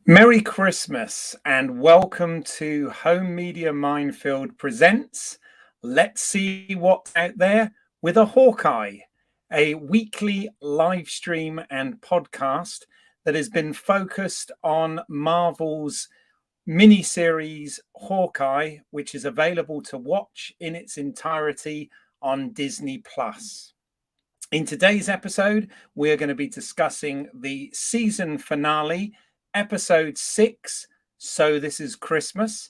Merry Christmas and welcome to Home Media Minefield presents Let's See What's Out There with a Hawkeye, a weekly live stream and podcast that has been focused on Marvel's miniseries Hawkeye, which is available to watch in its entirety on Disney+. In today's episode, we're going to be discussing the season finale, episode 6, So This Is Christmas.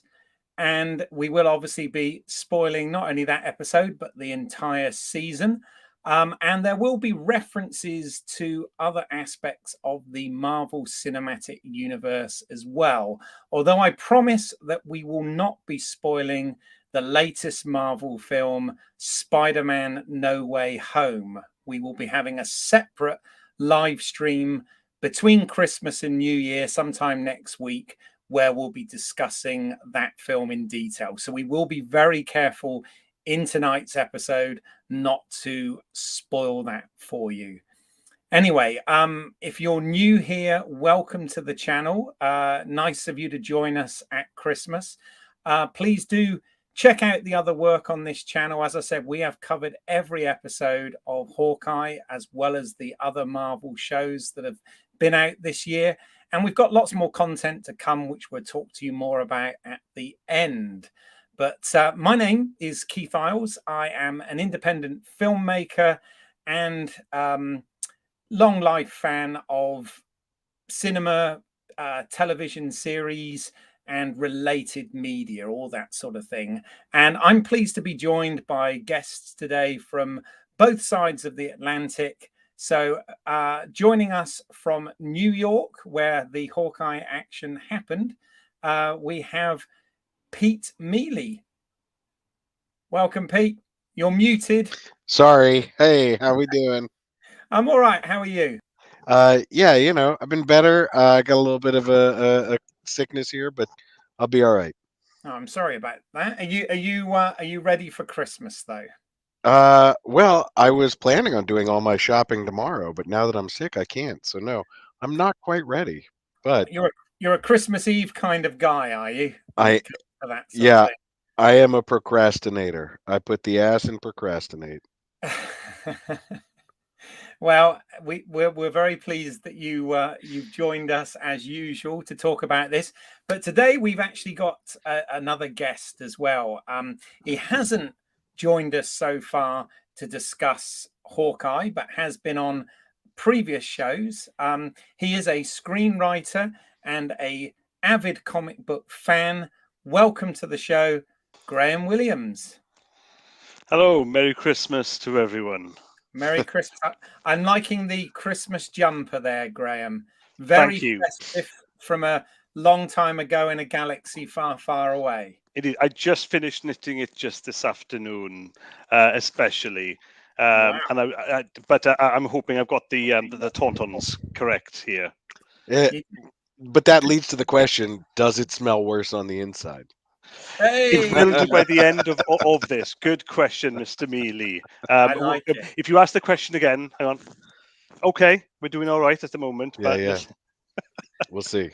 And we will obviously be spoiling not only that episode, but the entire season. And there will be references to other aspects of the Marvel Cinematic Universe as well. Although I promise that we will not be spoiling the latest Marvel film, Spider-Man No Way Home. We will be having a separate live stream between Christmas and New Year sometime next week, where we'll be discussing that film in detail. So we will be very careful in tonight's episode not to spoil that for you. Anyway, if you're new here, welcome to the channel. Nice of you to join us at Christmas. Please do check out the other work on this channel. As I said, we have covered every episode of Hawkeye, as well as the other Marvel shows that have been out this year. And we've got lots more content to come, which we'll talk to you more about at the end. But my name is Keith Isles. I am an independent filmmaker and long life fan of cinema, television series, and related media, all that sort of thing. And I'm pleased to be joined by guests today from both sides of the Atlantic. So joining us from New York, where the Hawkeye action happened, we have Pete Mealy. Welcome, Pete. You're muted. Sorry. Hey, how we doing? I'm all right. How are you? Yeah, I've been better. I got a little bit of a sickness here, but I'll be all right. Oh, I'm sorry about that. Are you ready for Christmas though? Well, I was planning on doing all my shopping tomorrow, but now that I'm sick, I can't. So no, I'm not quite ready. But you're a Christmas Eve kind of guy, are you? Yeah, I am a procrastinator. I put the ass in procrastinate. Well, we're very pleased that you've joined us as usual to talk about this. But today we've actually got another guest as well. He hasn't joined us so far to discuss Hawkeye, but has been on previous shows. He is a screenwriter and a avid comic book fan. Welcome to the show, Graham Williams. Hello, Merry Christmas to everyone. Merry Christmas. I'm liking the Christmas jumper there, Graham. Very festive from a long time ago in a galaxy far, far away. It is. I just finished knitting it just this afternoon, especially. Wow. But I'm hoping I've got the tauntauns correct here. But that leads to the question: does it smell worse on the inside? Hey. It will do by the end of this. Good question, Mr. Mealy. I like it. If you ask the question again, hang on. Okay, we're doing all right at the moment. Yeah. We'll see.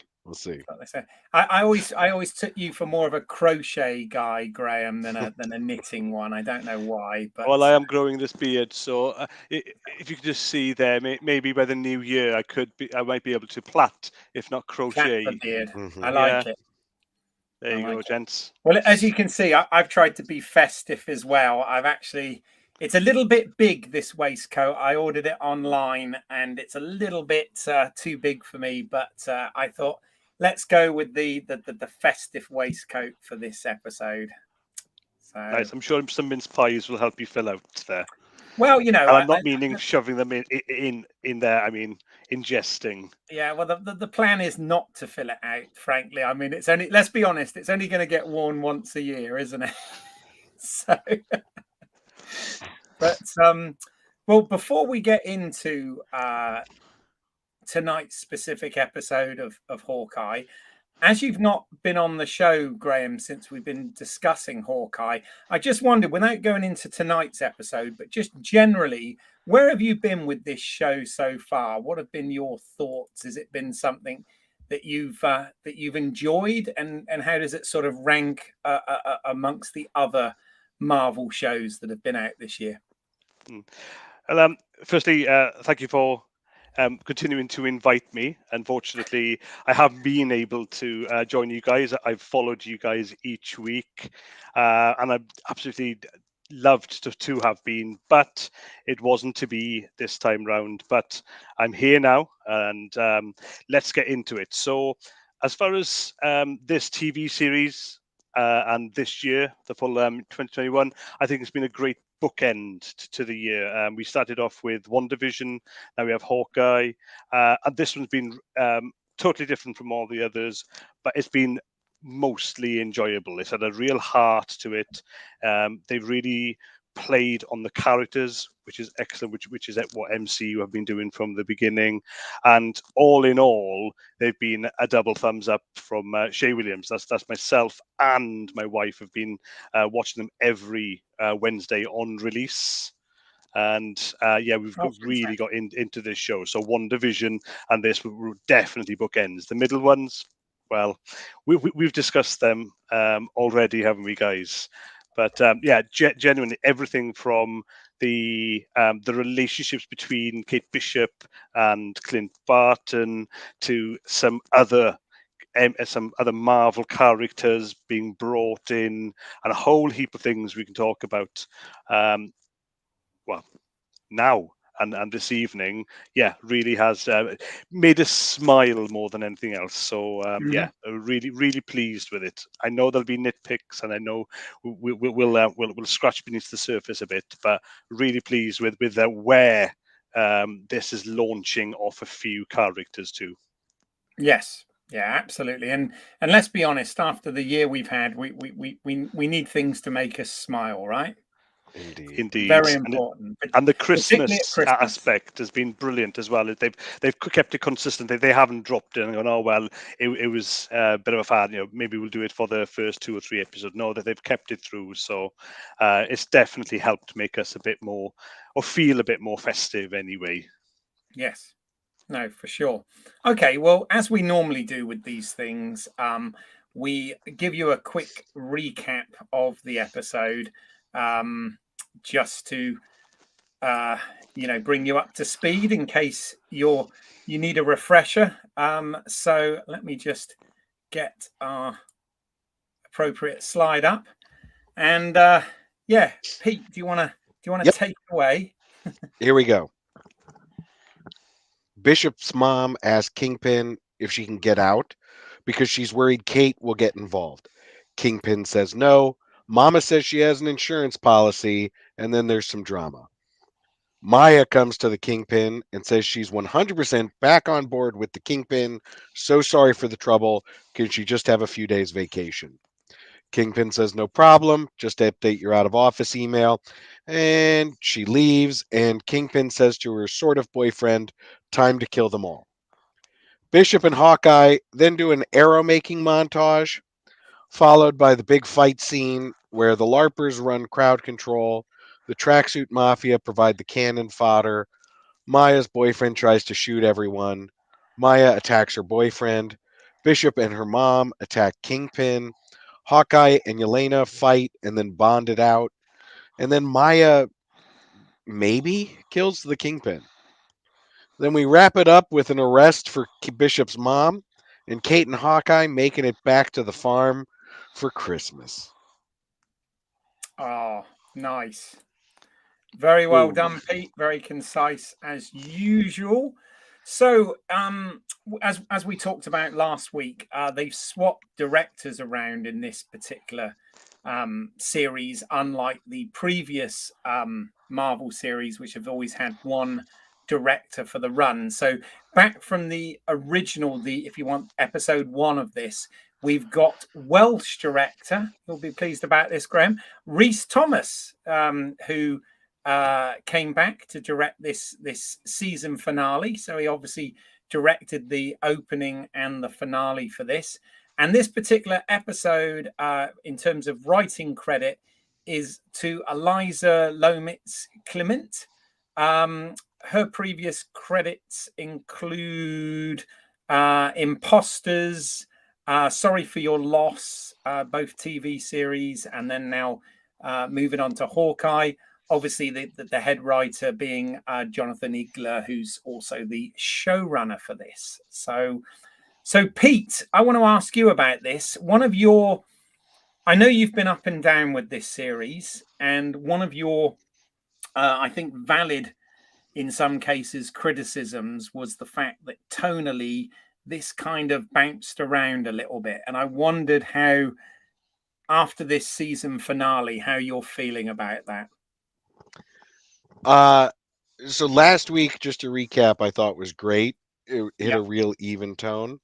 I always took you for more of a crochet guy, Graham, than a knitting one. I don't know why, but well, I am growing this beard, so if you could just see there, maybe by the new year, I might be able to plait, if not crochet. Plait the beard. I like it. There you go, gents. Well, as you can see, I've tried to be festive as well. It's a little bit big, this waistcoat. I ordered it online and it's a little bit too big for me, but I thought, let's go with the festive waistcoat for this episode. So nice. I'm sure some mince pies will help you fill out there. Well, I'm not meaning shoving them in there. I mean, ingesting. Yeah, well, the plan is not to fill it out, frankly. I mean, it's only, let's be honest, it's only going to get worn once a year, isn't it? So, but well, before we get into tonight's specific episode of Hawkeye, As you've not been on the show, Graham, since we've been discussing Hawkeye, I just wondered, without going into tonight's episode, but just generally, where have you been with this show so far? What have been your thoughts? Has it been something that you've enjoyed, and how does it sort of rank amongst the other Marvel shows that have been out this year? Well, firstly, thank you for continuing to invite me. Unfortunately, I haven't been able to join you guys. I've followed you guys each week, and I've absolutely loved to have been, but it wasn't to be this time round. But I'm here now, and let's get into it. So, as far as this TV series and this year, the full 2021, I think it's been a great bookend to the year. We started off with WandaVision, now we have Hawkeye, and this one's been totally different from all the others, but it's been mostly enjoyable. It's had a real heart to it. They've really played on the characters, which is excellent, which is what MCU have been doing from the beginning. And all in all, they've been a double thumbs up from Shay Williams. That's myself and my wife have been watching them every Wednesday on release. And yeah, we've really got into this show. So WandaVision and this were definitely bookends. The middle ones, well, we've discussed them already, haven't we, guys? But yeah, genuinely everything from the relationships between Kate Bishop and Clint Barton to some other Marvel characters being brought in, and a whole heap of things we can talk about. Well, now and this evening, yeah, really has made us smile more than anything else. So yeah, really pleased with it. I know there'll be nitpicks, and I know we'll scratch beneath the surface a bit, but really pleased with where this is launching off a few characters too. Yes. Yeah, absolutely. And let's be honest, after the year we've had, we need things to make us smile, right? Indeed. Very important. And the particularly at Christmas Christmas aspect has been brilliant as well. They've kept it consistent. They haven't dropped it and gone, oh well, it was a bit of a fad. You know, maybe we'll do it for the first 2 or 3 episodes. No, that they've kept it through. So it's definitely helped make us a bit more, or feel a bit more festive anyway. Yes. No, for sure. Okay, well, as we normally do with these things, we give you a quick recap of the episode, just to bring you up to speed in case you need a refresher. So let me just get our appropriate slide up, and yeah, Pete, do you want to take it away? Here we go. Bishop's mom asks Kingpin if she can get out because she's worried Kate will get involved. Kingpin says no. Mama says she has an insurance policy, and then there's some drama. Maya comes to the Kingpin and says she's 100% back on board with the Kingpin. So sorry for the trouble. Can she just have a few days vacation? Kingpin says no problem. Just update your out of office email. And she leaves, and Kingpin says to her sort of boyfriend, time to kill them all. Bishop and Hawkeye then do an arrow making montage, followed by the big fight scene where the LARPers run crowd control, the tracksuit mafia provide the cannon fodder, Maya's boyfriend tries to shoot everyone, Maya attacks her boyfriend, Bishop and her mom attack Kingpin, Hawkeye and Yelena fight and then bond it out, and then Maya maybe kills the Kingpin. Then we wrap it up with an arrest for Bishop's mom and Kate and Hawkeye making it back to the farm for Christmas. Oh, nice. Very well done, Pete. Very concise as usual. So, as we talked about last week, they've swapped directors around in this particular series, unlike the previous Marvel series, which have always had one director for the run. So, back from the original, if you want, episode 1 of this, we've got Welsh director. You'll be pleased about this, Graham. Rhys Thomas, who came back to direct this season finale. So he obviously directed the opening and the finale for this. And this particular episode, in terms of writing credit, is to Eliza Lomitz Clement. Her previous credits include Imposters, Sorry for Your Loss, both TV series, and then now moving on to Hawkeye. Obviously, the head writer being Jonathan Igler, who's also the showrunner for this. So Pete, I want to ask you about this. I know you've been up and down with this series, and one of your, I think, valid in some cases criticisms was the fact that tonally this kind of bounced around a little bit. And I wondered how, after this season finale, how you're feeling about that. So last week, just to recap, I thought was great. It hit Yeah. a real even tone.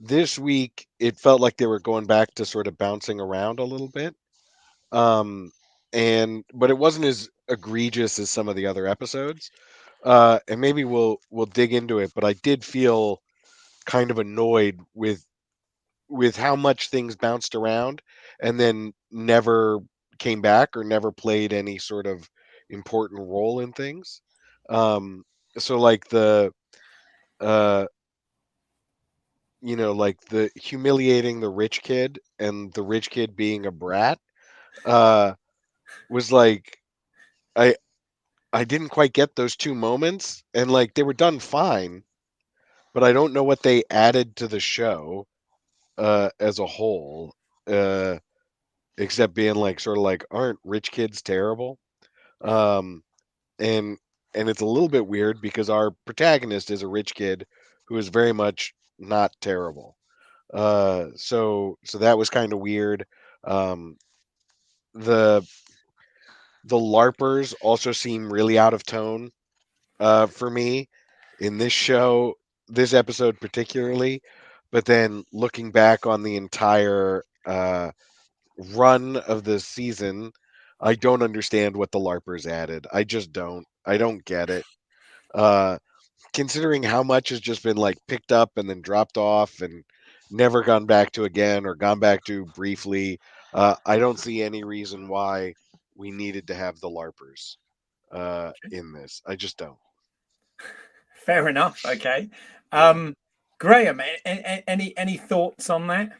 This week, it felt like they were going back to sort of bouncing around a little bit. But it wasn't as egregious as some of the other episodes. And maybe we'll dig into it, but I did feel kind of annoyed with how much things bounced around and then never came back or never played any sort of important role in things. So like uh like the humiliating the rich kid and the rich kid being a brat was like I I didn't quite get those two moments, and like they were done fine, but I don't know what they added to the show as a whole, except being like sort of like, aren't rich kids terrible? Um, and it's a little bit weird because our protagonist is a rich kid who is very much not terrible. So that was kind of weird. Um, the LARPers also seem really out of tone for me in this show, this episode particularly. But then looking back on the entire run of the season, I don't understand what the LARPers added. I just don't. I don't get it. Uh, Considering how much has just been like picked up and then dropped off and never gone back to again or gone back to briefly, I don't see any reason why we needed to have the LARPers in this. I just don't. Fair enough. Okay. Yeah. Graham, any thoughts on that?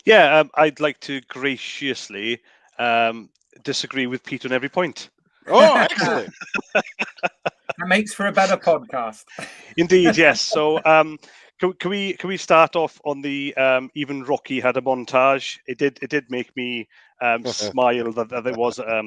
Yeah, I'd like to graciously disagree with Pete on every point. Oh, excellent. That makes for a better podcast. Indeed, yes. So, can we start off on the even Rocky had a montage? It did make me smile that there was a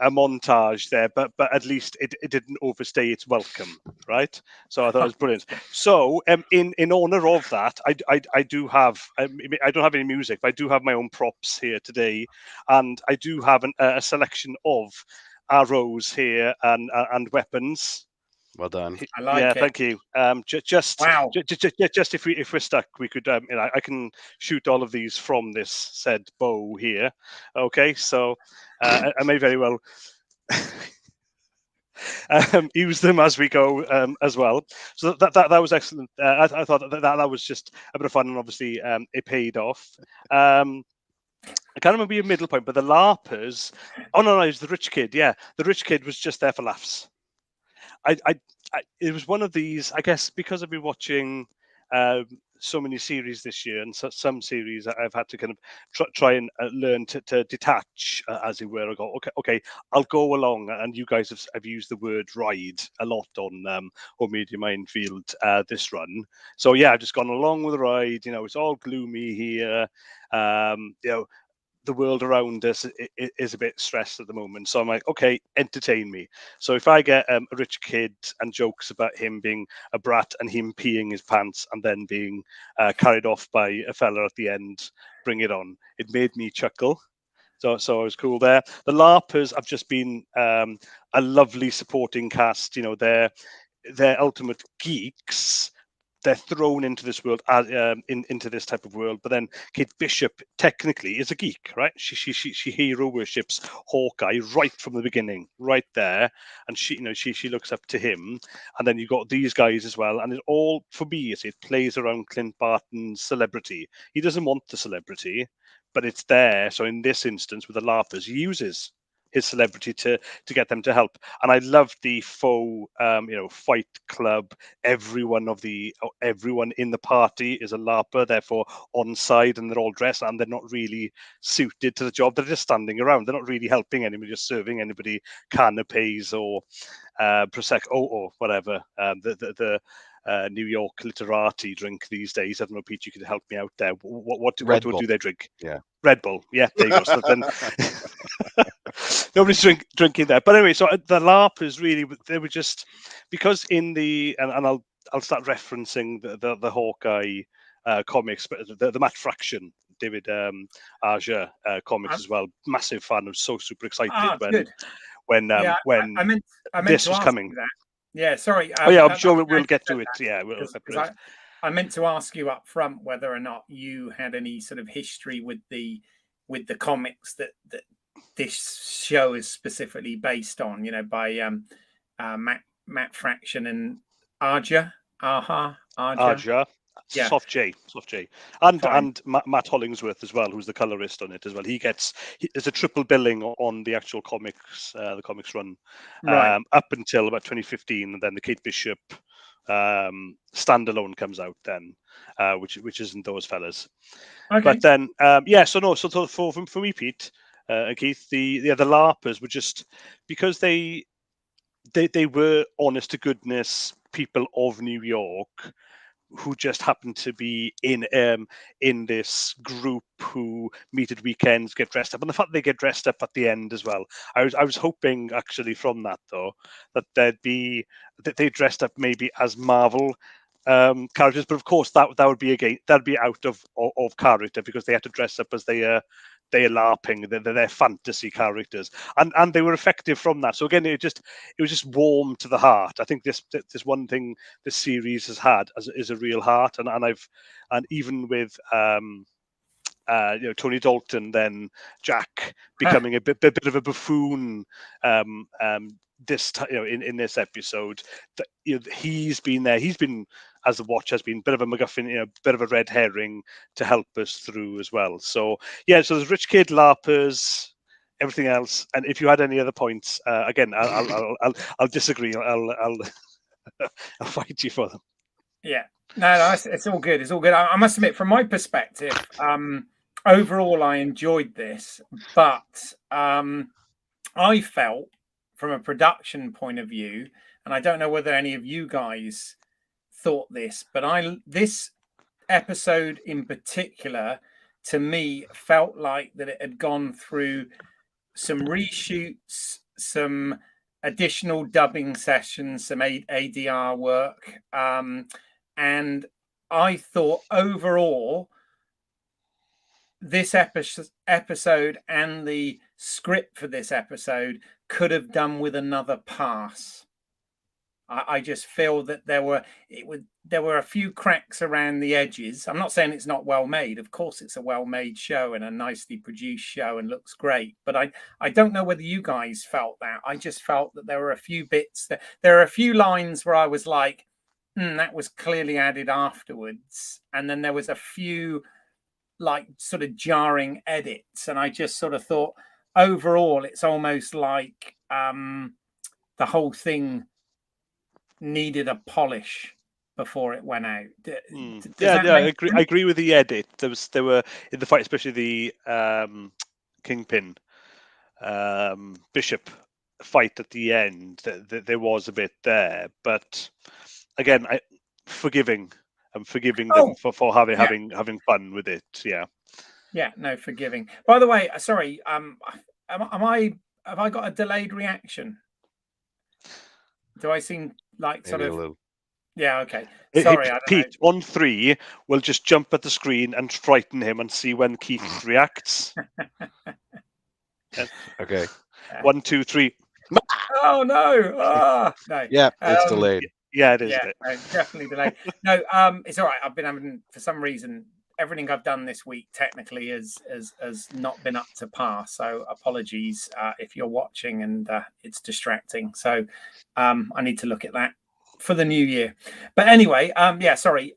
montage there, but at least it didn't overstay its welcome, right? So I thought it was brilliant. So, in honor of that, I do have I don't have any music, but I do have my own props here today, and I do have a selection of arrows here and weapons. Well done. I like Yeah, it. thank you. Just Wow. just if we're stuck, we could I can shoot all of these from this said bow here. Okay, so I may very well use them as we go as well. So that was excellent. I thought that was just a bit of fun, and obviously it paid off. I can't remember your middle point, but the LARPers. Oh no, it was the rich kid. Yeah, the rich kid was just there for laughs. It was one of these, I guess, because I've been watching so many series this year, and so, some series I've had to kind of try and learn to detach, as it were. I go, okay, I'll go along. And you guys have used the word ride a lot on Home Media Minefield this run. So yeah, I've just gone along with the ride. It's all gloomy here. The world around us is a bit stressed at the moment. So I'm like, okay, entertain me. So if I get a rich kid and jokes about him being a brat and him peeing his pants and then being carried off by a fella at the end, bring it on. It made me chuckle. So I was cool there. The LARPers have just been a lovely supporting cast. They're ultimate geeks. they're thrown into this world, into this type of world. But then Kate Bishop technically is a geek, right? She hero worships Hawkeye right from the beginning, right there, and she looks up to him. And then you got these guys as well, and it all, for me, it plays around Clint Barton's celebrity. He doesn't want the celebrity, but it's there. So in this instance, with the LARPers, he uses his celebrity to get them to help. And I love the faux, fight club. Everyone in the party is a LARPer, therefore on side, and they're all dressed, and they're not really suited to the job. They're just standing around. They're not really helping anybody, just serving anybody canapes or prosecco or whatever. The New York literati drink these days. I don't know, Pete, you could help me out there. What do they drink? Yeah, Red Bull. Yeah, there you go. So then nobody's drinking that. But anyway, so the LARPers really, they were just, because in the, and I'll start referencing the Hawkeye comics, but the Matt Fraction, David Aja comics as well. Massive fan. I was so super excited when I meant this to was ask coming. You that. Yeah, sorry. I'm sure we'll get to it. Yeah, I meant to ask you up front whether or not you had any sort of history with the comics that this show is specifically based on. By Matt Fraction and Aja. Yeah. Soft J, and Matt Hollingsworth as well, who's the colorist on it as well. There's a triple billing on the actual comics, the comics run, right, up until about 2015, and then the Kate Bishop standalone comes out then, which isn't those fellas. Okay. But then, so for me, Pete, Keith, the LARPers were just, because they were honest to goodness people of New York, who just happened to be in this group who meet at weekends, get dressed up, and the fact they get dressed up at the end as well. I was hoping actually from that though that they dressed up maybe as Marvel characters, but of course that'd be out of character, because they had to dress up as they're LARPing, they're fantasy characters, and they were effective from that. So again, it was just warm to the heart. I think this one thing this series has had is a real heart, and even with Tony Dalton, then Jack becoming a bit of a buffoon in this episode, that he's been there. He's been, as the Watch has been, a bit of a MacGuffin, a bit of a red herring to help us through as well. So yeah, so there's Rich Kid, LARPers, everything else. And if you had any other points, again, I'll disagree. I'll fight you for them. Yeah, no, it's all good. It's all good. I must admit, from my perspective, overall, I enjoyed this, but I felt, from a production point of view, and I don't know whether any of you guys thought this, but this episode in particular, to me, felt like that it had gone through some reshoots, some additional dubbing sessions, some ADR work, and I thought overall this episode and the script for this episode could have done with another pass. I just feel that there were a few cracks around the edges. I'm not saying it's not well made. Of course, it's a well made show and a nicely produced show and looks great. But I don't know whether you guys felt that. I just felt that there were a few bits there are a few lines where I was like, that was clearly added afterwards. And then there was a few like sort of jarring edits, and I just sort of thought overall it's almost like the whole thing needed a polish before it went out. I agree with the edit. There were in the fight, especially the Kingpin Bishop fight at the end, there was a bit there, but again, I'm forgiving them for having fun with it. Yeah, no, forgiving. By the way, sorry, have I got a delayed reaction? Do I seem like sort of? Yeah, okay. Sorry, hey, Pete. On 3, we'll just jump at the screen and frighten him and see when Keith reacts. Okay. 1, 2, 3. Oh no! Oh, no. Yeah, it's delayed. Yeah, it is. Yeah, Isn't it? no, definitely delayed. No, it's all right. I've been having, for some reason, everything I've done this week technically has not been up to par. So apologies if you're watching and it's distracting. So I need to look at that for the new year. But anyway, yeah, sorry.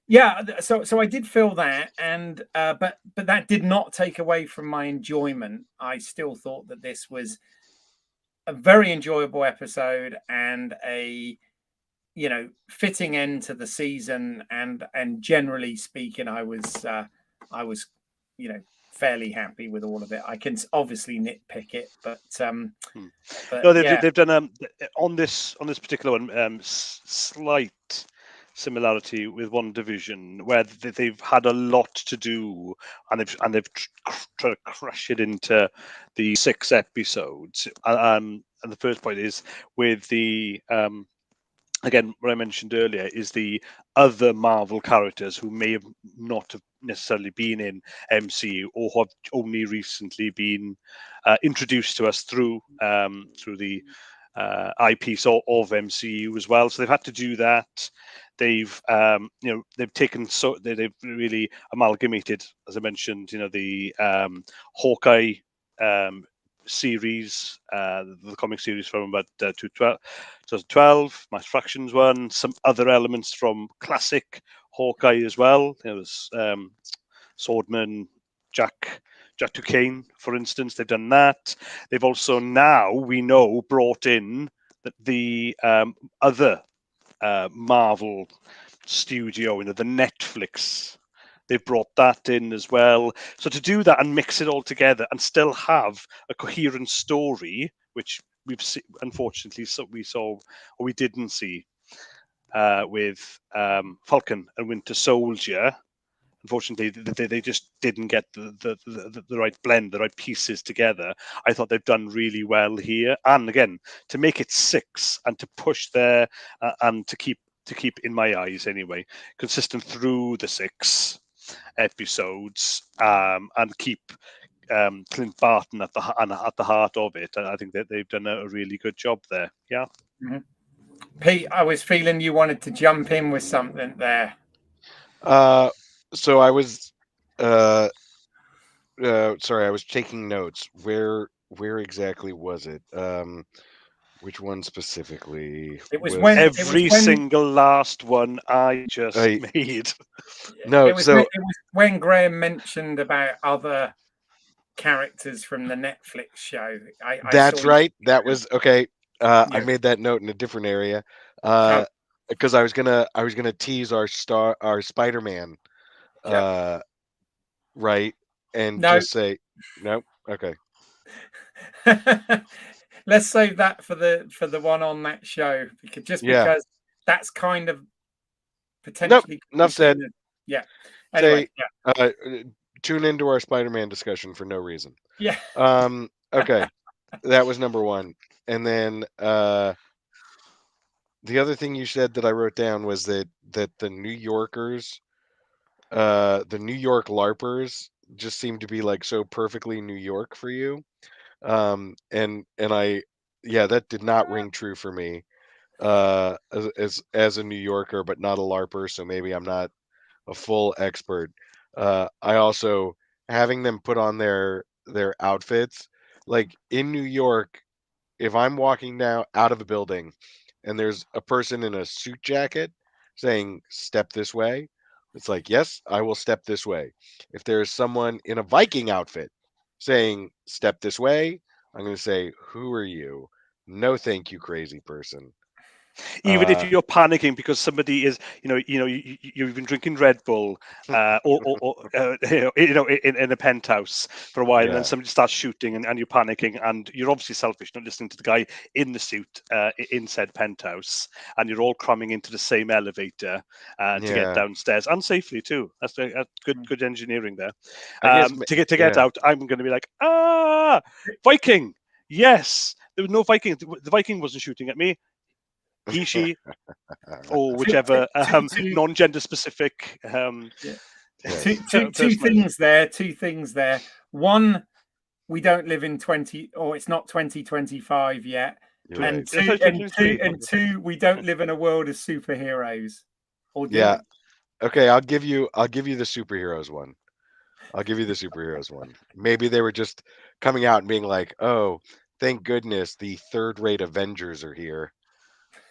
Yeah, so I did feel that, and but that did not take away from my enjoyment. I still thought that this was a very enjoyable episode and a fitting end to the season, and generally speaking, I was fairly happy with all of it. I can obviously nitpick it, but No, yeah, they've done on this particular one slight similarity with One Division, where they've had a lot to do, and they've tried to crush it into the 6 episodes. And the first point is with the again, what I mentioned earlier is the other Marvel characters who may have not have necessarily been in MCU or have only recently been introduced to us through the IPs of MCU as well. So they've had to do that. They've they've really amalgamated, as I mentioned, the Hawkeye series, the comic series from about 2012, Mass Fractions one, some other elements from classic Hawkeye as well. There was Swordman, Jack Duquesne, for instance. They've done that. They've also now, we know, brought in the other Marvel studio, the Netflix. They've brought that in as well. So to do that and mix it all together and still have a coherent story, which we've unfortunately we didn't see with Falcon and Winter Soldier. Unfortunately, they just didn't get the right blend, the right pieces together. I thought they've done really well here. And again, to make it 6 and to push there and to keep, in my eyes anyway, consistent through the 6 episodes and keep Clint Barton at the heart of it. And I think that they've done a really good job there. Yeah. Mm-hmm. Pete, I was feeling you wanted to jump in with something there. So I was sorry, I was taking notes. Where exactly was it? Which one specifically? It was every single last one I just made. No, it was when Graham mentioned about other characters from the Netflix show. That's right. That was okay. I made that note in a different area because I was gonna tease our Spider-Man, right, and just say no. Okay. Let's save that for the one on that show, because that's kind of potentially. Nope, enough said. Yeah. Anyway, tune into our Spider-Man discussion for no reason. Yeah. Okay. That was number 1. And then the other thing you said that I wrote down was that the New Yorkers, the New York LARPers just seem to be like so perfectly New York for you. And that did not ring true for me as a New Yorker, but not a LARPer, so maybe I'm not a full expert. I also, having them put on their outfits, like in New York, if I'm walking out of a building and there's a person in a suit jacket saying step this way, it's like, yes, I will step this way. If there's someone in a Viking outfit saying step this way, I'm going to say, who are you? No, thank you, crazy person. Even if you're panicking because somebody is, you've been drinking Red Bull, or in a penthouse for a while, and then somebody starts shooting, and you're panicking, and you're obviously selfish, not listening to the guy in the suit in said penthouse, and you're all cramming into the same elevator to get downstairs, and safely too. That's good engineering there. To get out, I'm going to be like, Viking, yes. There was no Viking. The Viking wasn't shooting at me. He, she, or whichever non-gender specific. Two things there. One, we don't live in it's not 2025 yet. Right. And two, we don't live in a world of superheroes. Or do Yeah. we? Okay, I'll give you the superheroes one. I'll give you the superheroes one. Maybe they were just coming out and being like, "Oh, thank goodness the third-rate Avengers are here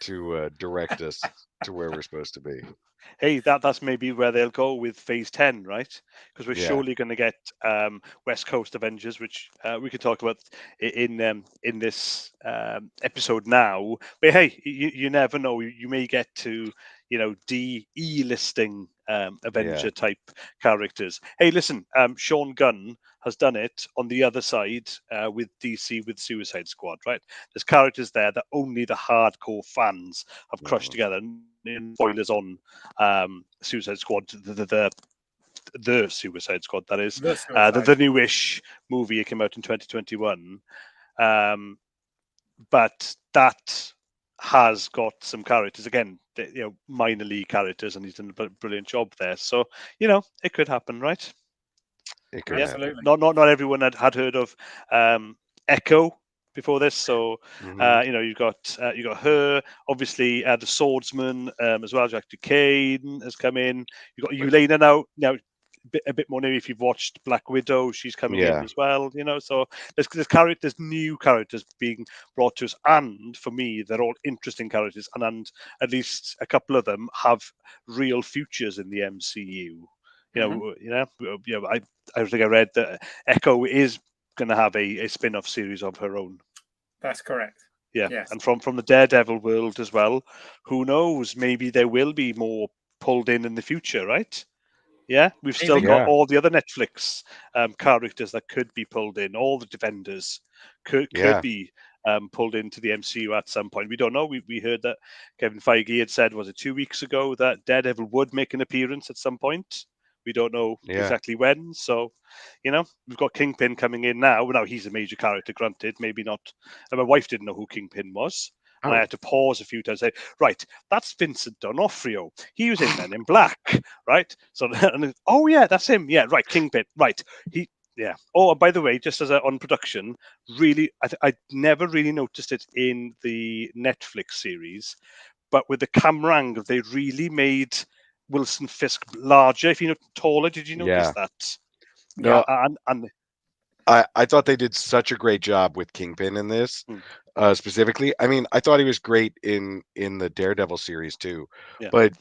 to direct us to where we're supposed to be." Hey, that's maybe where they'll go with Phase 10, right? Because we're Yeah. surely going to get West Coast Avengers, which we could talk about in this episode now. But hey, you never know. You may get to E-listing Avenger type characters. Hey, listen, Sean Gunn has done it on the other side with DC with Suicide Squad, right? There's characters there that only the hardcore fans have crushed together. And spoilers on Suicide Squad, the Suicide Squad, that is, the newish movie. It came out in 2021, but that has got some characters again, minor league characters, and he's done a brilliant job there. So it could happen, right? It could happen. Not everyone had heard of Echo before this, so you got her, obviously the swordsman as well. Jack Duquesne has come in. You got Yelena now a bit more new. If you've watched Black Widow, she's coming in as well. So there's new characters being brought to us, and for me, they're all interesting characters, and at least a couple of them have real futures in the MCU. I think I read that Echo is going to have a spin-off series of her own. That's correct. Yeah, yes. And from the Daredevil world as well. Who knows? Maybe there will be more pulled in the future, right? Yeah, we've still got all the other Netflix characters that could be pulled in. All the Defenders could be pulled into the MCU at some point. We don't know. We heard that Kevin Feige had said, was it 2 weeks ago, that Daredevil would make an appearance at some point. We don't know exactly when. So, we've got Kingpin coming in now. Now, he's a major character, granted. Maybe not. And my wife didn't know who Kingpin was. And I had to pause a few times and say, right, that's Vincent D'Onofrio. He was in Men in Black, right? So, oh, yeah, that's him. Yeah, right, Kingpin. Right. Yeah. Oh, and by the way, just as on production, really, I never really noticed it in the Netflix series, but with the camera angle, they really made Wilson Fisk larger, if you're taller. Did you notice that? No, and I thought they did such a great job with Kingpin in this, specifically. I mean, I thought he was great in the Daredevil series too, but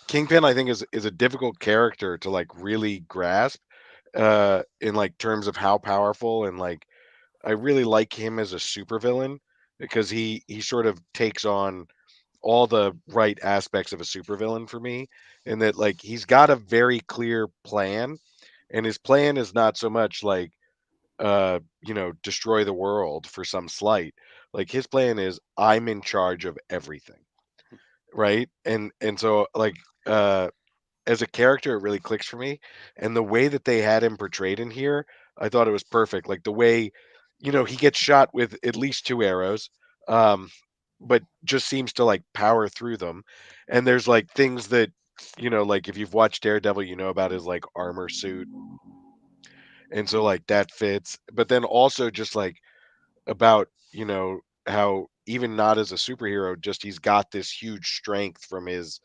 Kingpin, I think, is a difficult character to like really grasp in like terms of how powerful, and like I really like him as a supervillain because he sort of takes on all the right aspects of a supervillain for me, in that like he's got a very clear plan, and his plan is not so much like destroy the world for some slight. Like his plan is, I'm in charge of everything, right? And so like as a character, it really clicks for me, and the way that they had him portrayed in here, I thought it was perfect. Like the way, he gets shot with at least 2 arrows, but just seems to like power through them. And there's like things that, like if you've watched Daredevil, about his like armor suit. And so like that fits. But then also just like about, how even not as a superhero, just he's got this huge strength from his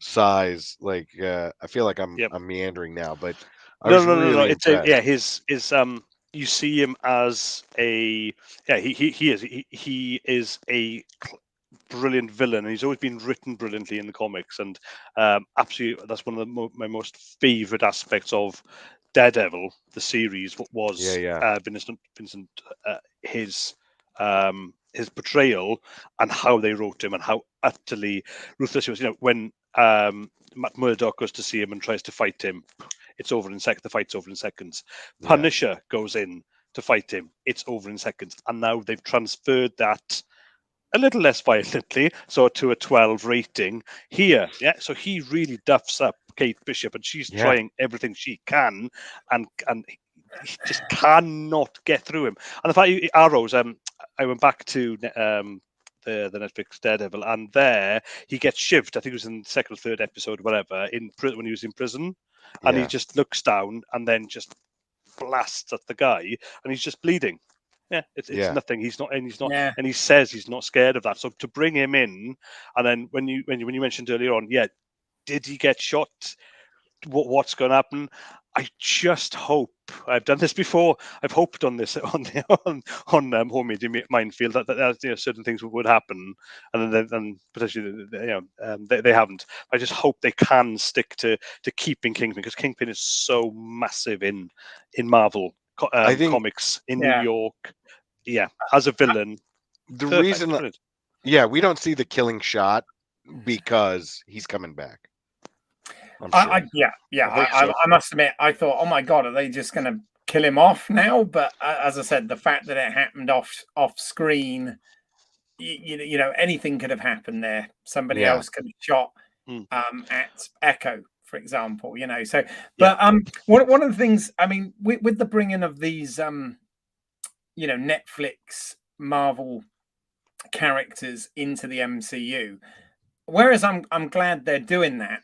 size. Like I feel like I'm meandering now, but I was really impressed. His you see him as a he is a brilliant villain, and he's always been written brilliantly in the comics, and absolutely that's one of my most favorite aspects of Daredevil, the series. Was Vincent his portrayal and how they wrote him and how utterly ruthless he was. When Matt Murdock goes to see him and tries to fight him, it's over in the fight's over in seconds. Punisher goes in to fight him, it's over in seconds. And now they've transferred that a little less violently, so to a 12 rating here. Yeah, so he really duffs up Kate Bishop, and she's trying everything she can, and he just cannot get through him. And the fact Arrows, I went back to the Netflix Daredevil, and there he gets shivved. I think it was in the second or third episode, whatever, when he was in prison, and he just looks down and then just blasts at the guy, and he's just bleeding. Yeah, it's nothing. He's not, Yeah. and he says he's not scared of that. So to bring him in, and then when you mentioned earlier on, yeah, did he get shot? What's going to happen? I just hope. I've done this before. I've hoped on this on Home Media Minefield that certain things would happen, and then potentially they haven't. I just hope they can stick to keeping Kingpin, because Kingpin is so massive in Marvel I think comics in New York. Yeah, as a villain, the perfect, reason, brilliant. we don't see the killing shot because he's coming back. I'm sure. I must admit, I thought, oh my god, are they just going to kill him off now? But as I said, the fact that it happened off screen, anything could have happened there. Somebody else could have shot at Echo, for example. So, but one of the things, I mean, with the bringing of these, Netflix Marvel characters into the MCU. Whereas I'm glad they're doing that,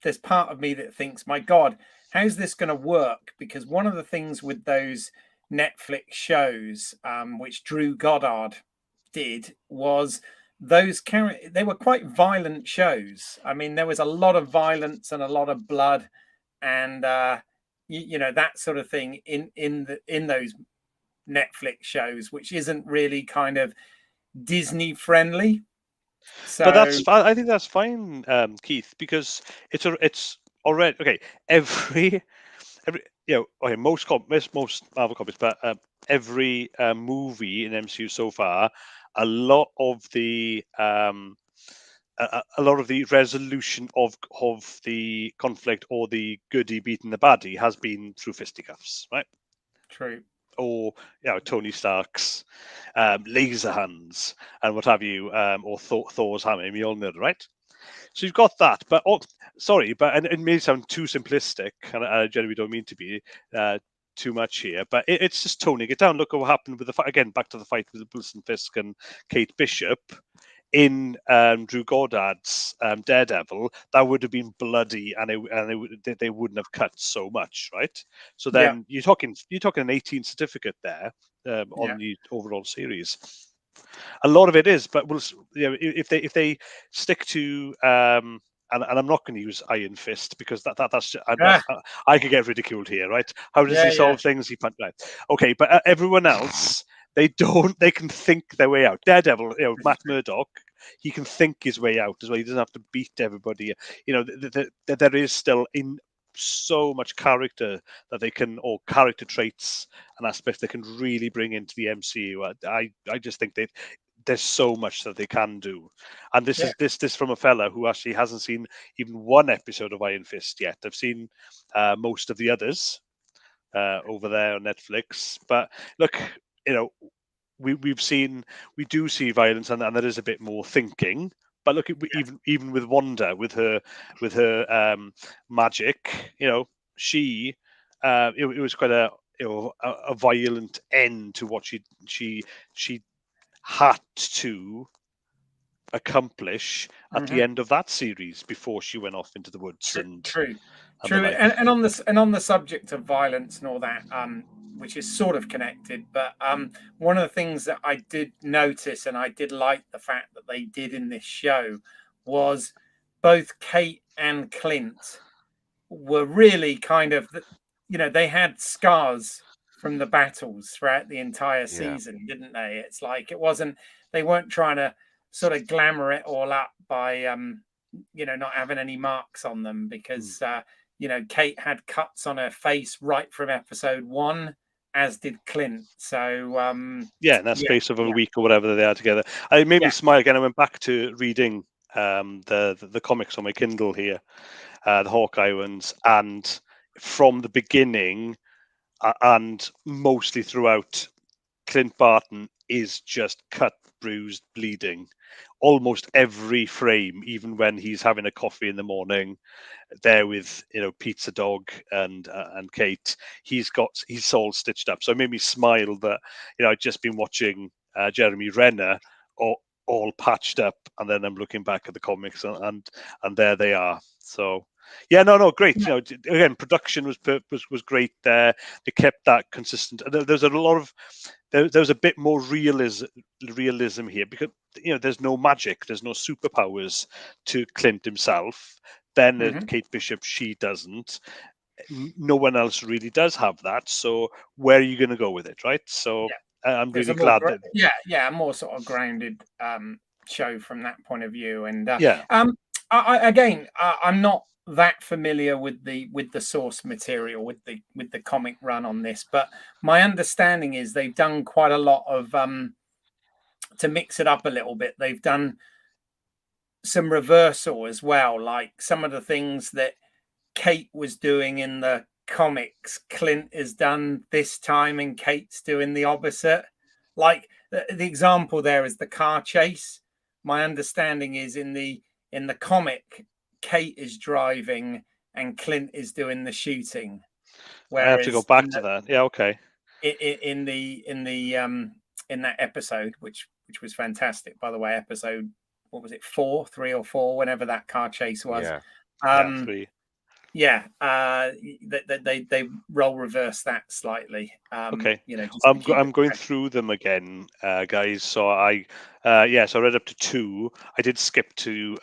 there's part of me that thinks, my God, how's this going to work? Because one of the things with those Netflix shows, which Drew Goddard did, was they were quite violent shows. I mean, there was a lot of violence and a lot of blood, and that sort of thing in those Netflix shows, which isn't really kind of Disney friendly. So, but I think that's fine, Keith, because it's already okay. Every most Marvel comics, but every movie in MCU so far, a lot of the resolution of the conflict, or the goodie beating the baddie, has been through fisticuffs, right? True. Or Tony Stark's laser hands and what have you, or Thor's hammer, Mjolnir, right? So you've got that, but but it may sound too simplistic, and I generally don't mean to be too much here, but it's just toning it down. Look at what happened with the fight again. Back to the fight with Wilson Fisk and Kate Bishop in Drew Goddard's Daredevil. That would have been bloody, and they wouldn't have cut so much, right? So then you're talking an 18 certificate there on the overall series. A lot of it is, but if they stick to and I'm not going to use Iron Fist, because that's I could get ridiculed here, right? How does he solve things? He punch right. Okay, but everyone else, they can think their way out. Daredevil, Matt Murdock, he can think his way out as well. He doesn't have to beat everybody. There is still in so much character that they can, or character traits and aspects they can really bring into the MCU. I just think there's so much that they can do, and this is this from a fella who actually hasn't seen even one episode of Iron Fist yet. I've seen most of the others over there on Netflix, but look, we do see violence, and there is a bit more thinking. But look, even with Wanda, with her magic, she it was quite a violent end to what she had to accomplish at the end of that series before she went off into the woods. True. And on the subject of violence and all that, which is sort of connected, but one of the things that I did notice, and I did like the fact that they did in this show, was both Kate and Clint were really kind of, they had scars from the battles throughout the entire season, didn't they? It's like they weren't trying to sort of glamour it all up by not having any marks on them, because Kate had cuts on her face right from episode 1, as did Clint. So in that space of a week or whatever they are together, it made me smile again. I went back to reading the comics on my Kindle here, the Hawkeye ones, and from the beginning and mostly throughout, Clint Barton is just cut, bruised, bleeding. Almost every frame, even when he's having a coffee in the morning, there with Pizza Dog and Kate, he's all stitched up. So it made me smile that I'd just been watching Jeremy Renner all patched up, and then I'm looking back at the comics, and there they are. So great. Again, production was great there. They kept that consistent. There's a lot of there's a bit more realism here, because there's no magic, there's no superpowers to Clint himself. Then Mhm. Kate Bishop, she doesn't. No one else really does have that. So where are you going to go with it, right? So I'm There's really a more glad that a more sort of grounded show from that point of view. And yeah. I'm not that familiar with the source material, with the comic run on this, but my understanding is they've done quite a lot of to mix it up a little bit. They've done some reversal as well, like some of the things that Kate was doing in the comics, Clint has done this time, and Kate's doing the opposite. Like the example there is the car chase. My understanding is in the comic, Kate is driving and Clint is doing the shooting. I have to go Whereas back to that. Yeah, okay. In that episode, which was fantastic, by the way, episode, what was it, 3 or 4, whenever that car chase was. Yeah. Yeah, 3. Yeah, they role reverse that slightly. Okay, Just to keep I'm it going fresh. through them again, guys. So so I read up to 2. I did skip to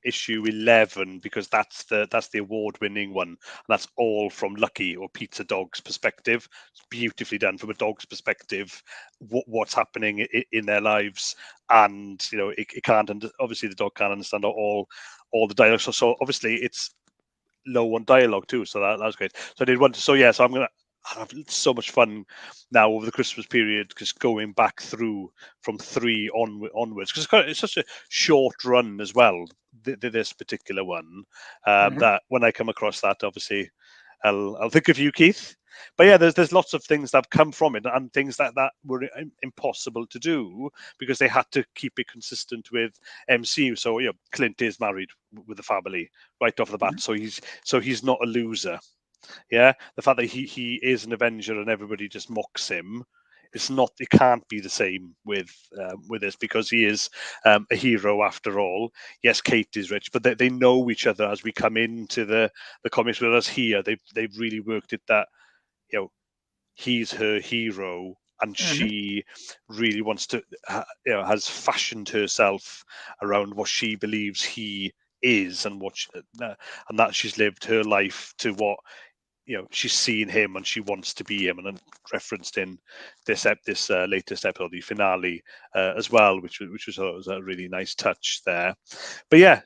issue 11 because that's the award-winning one. And that's all from Lucky, or Pizza Dog's perspective. It's beautifully done from a dog's perspective. What's happening in their lives, and it can't. Obviously, the dog can't understand all the dialogue. So obviously, it's low on dialogue too, so that was great. So I did want to. So I'm gonna have so much fun now over the Christmas period, just going back through from 3 onwards, because it's such a short run as well. This particular one, Mhm. that when I come across that, obviously, I'll think of you, Keith. But yeah, there's lots of things that have come from it, and things that were impossible to do because they had to keep it consistent with MCU. So Clint is married with the family right off the bat, Mhm. so he's not a loser. Yeah, the fact that he is an Avenger and everybody just mocks him. It's not. It can't be the same with this, because he is a hero after all. Yes, Kate is rich, but they know each other as we come into the comics with us here. They've really worked it that he's her hero, and Mhm. she really wants to has fashioned herself around what she believes he is, and and that she's lived her life to what she's seen him, and she wants to be him, and then referenced in this latest episode, the finale, as well, which was a really nice touch there. But yeah,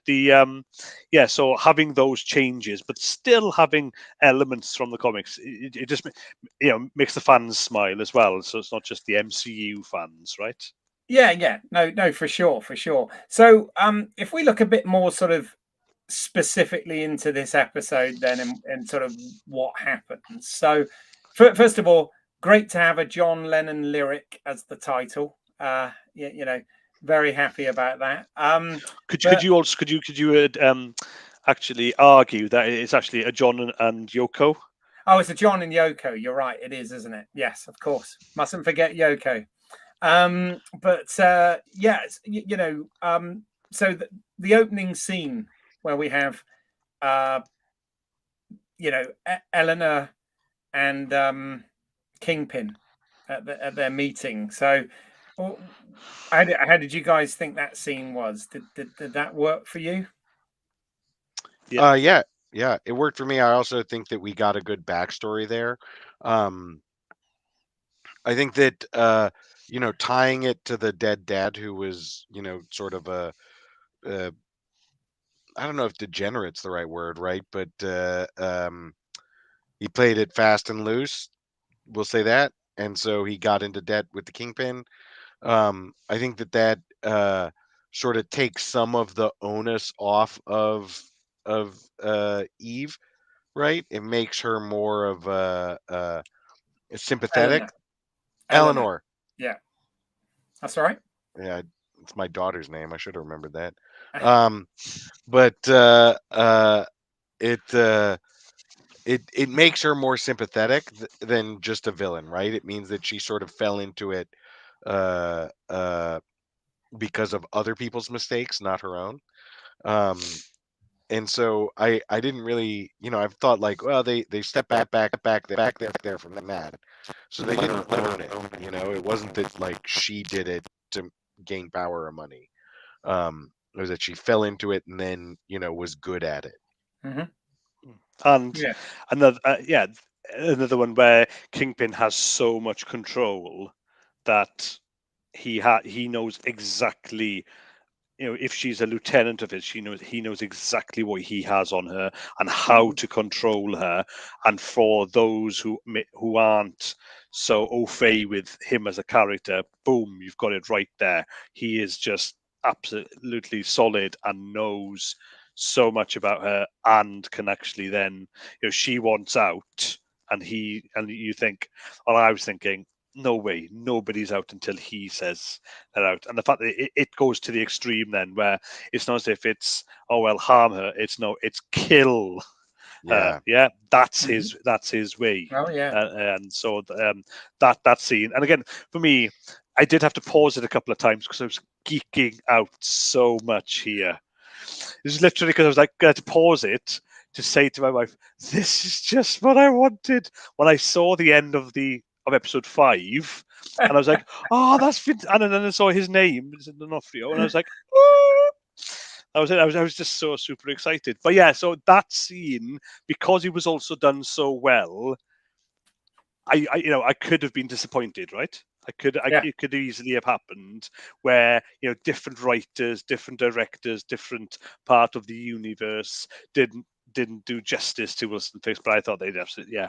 so having those changes, but still having elements from the comics, it just makes the fans smile as well. So it's not just the MCU fans, right? Yeah. No, for sure, for sure. So, if we look a bit more sort of specifically into this episode, then, and sort of what happens. So, first of all, great to have a John Lennon lyric as the title. Very happy about that. Could But you also actually argue that it's actually a John and Yoko? oh, it's a John and Yoko. You're right. It is, isn't it? Yes, of course. Mustn't forget Yoko. So the opening scene where we have uh Eleanor and Kingpin at their meeting. So how did you guys think that scene was? Did that work for you? Yeah. Yeah, it worked for me. I also think that we got a good backstory there. Um, I think that tying it to the dead dad, who was sort of a I don't know if degenerate's the right word, right? But he played it fast and loose. We'll say that, and so he got into debt with the kingpin. I think that sort of takes some of the onus off of Eve, right? It makes her more of a sympathetic. Eleanor. Eleanor. Eleanor. Yeah, that's all right. Yeah, it's my daughter's name. I should have remembered that. Um, but it makes her more sympathetic than just a villain, right? It means that she sort of fell into it uh, uh, because of other people's mistakes, not her own. Um, And so I didn't really, I've thought like, well, they step back there from that, so they didn't own it. It wasn't that like she did it to gain power or money. It was that she fell into it and then was good at it. Mhm. And Yeah. another one where Kingpin has so much control that he knows exactly, if she's a lieutenant of his, he knows exactly what he has on her and how to control her. And for those who aren't so au fait with him as a character, boom, you've got it right there. He is just absolutely solid and knows so much about her, and can actually then, she wants out, and you think, or I was thinking, no way, nobody's out until he says they're out. And the fact that it goes to the extreme then, where it's not as if it's, oh well, harm her. It's kill her. Yeah, that's his way. Oh yeah. And so that scene, and again for me, I did have to pause it a couple of times because I was geeking out so much here. It was literally because I was like, I had to pause it to say to my wife, "This is just what I wanted." When I saw the end of episode 5, and I was like, "Oh, and then I saw his name, D'Onofrio, and I was like, "Oh!" I was just so super excited. But yeah, so that scene, because he was also done so well, I could have been disappointed, right? Yeah. It could easily have happened where different writers, different directors, different part of the universe didn't do justice to Wilson Fisk, but I thought they'd absolutely,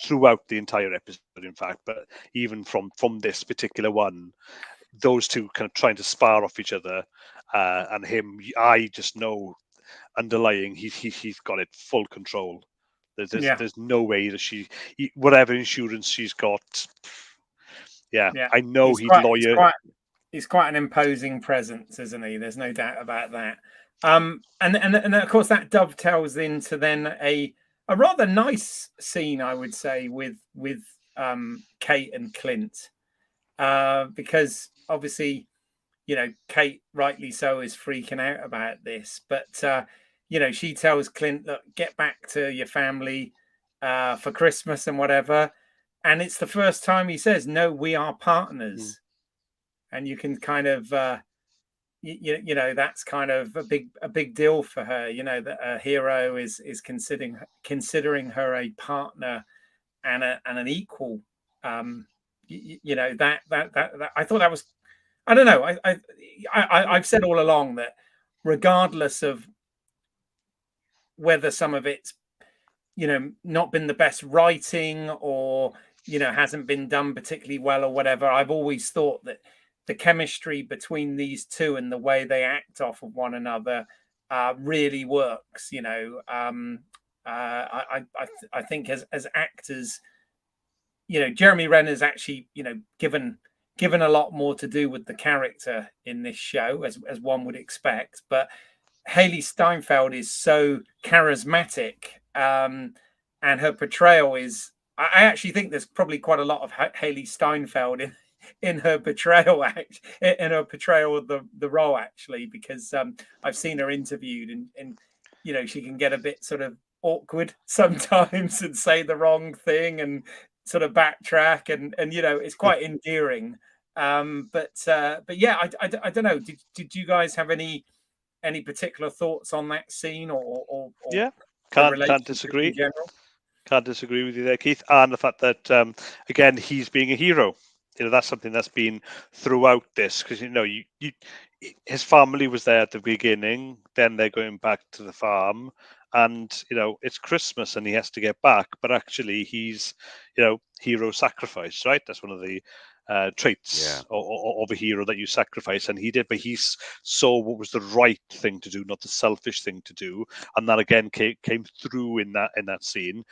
throughout the entire episode, in fact. But even from this particular one, those two kind of trying to spar off each other, and him, I just know underlying he's got it full control. There's no way that whatever insurance she's got, Yeah. I know He's he'd quite. lawyer. He's quite an imposing presence, isn't he? There's no doubt about that. And of course that dovetails into then a rather nice scene, I would say, with Kate and Clint, because obviously, Kate, rightly so, is freaking out about this, but she tells Clint, "Look, get back to your family for Christmas and whatever." And it's the first time he says, "No, we are partners." And you can kind of that's kind of a big deal for her, that a hero is considering her a partner and an equal. That I thought that was, I don't know, I've said all along that regardless of whether some of it's not been the best writing, or hasn't been done particularly well or whatever, I've always thought that the chemistry between these two and the way they act off of one another really works. I think as actors, Jeremy Renner's actually given a lot more to do with the character in this show, as one would expect, but Haley Steinfeld is so charismatic, and her portrayal is. I actually think there's probably quite a lot of Haley Steinfeld in her portrayal, in her portrayal of the role, actually, because I've seen her interviewed, and she can get a bit sort of awkward sometimes and say the wrong thing and sort of backtrack, and it's quite endearing. But yeah, I don't know. Did you guys have any particular thoughts on that scene, or Yeah, the can't relationship in disagree. general? Can't disagree with you there, Keith. And the fact that again, he's being a hero. That's something that's been throughout this, because his family was there at the beginning. Then they're going back to the farm, and it's Christmas, and he has to get back. But actually, he's hero sacrifice, right? That's one of the traits of a hero, that you sacrifice, and he did. But he saw what was the right thing to do, not the selfish thing to do, and that again came through in that scene.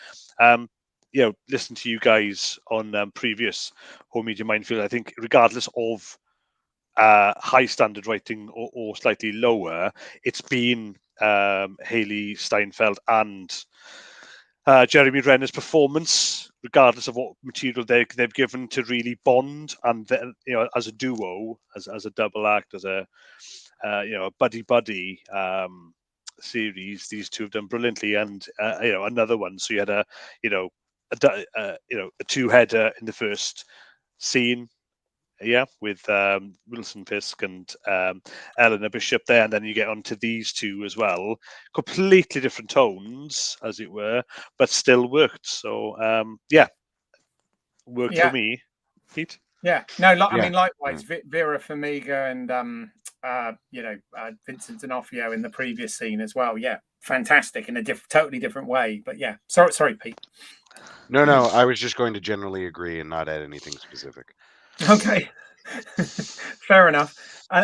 Listen to you guys on previous Home Media Minefield. I think regardless of high standard writing or slightly lower, it's been Haley Steinfeld and Jeremy Renner's performance, regardless of what material they've given, to really bond, and then, as a duo, as a double act, as a a buddy. series, these two have done brilliantly, and another one. So you had a two-header in the first scene, with Wilson Fisk and Eleanor Bishop there, and then you get onto these two as well. Completely different tones, as it were, but still worked. So worked for me. Pete? Yeah, no, I Yeah. mean, likewise, Vera Farmiga and Vincent D'Onofrio in the previous scene as well. Yeah, fantastic in a totally different way. But yeah, sorry, Pete. No, I was just going to generally agree and not add anything specific. Okay, fair enough.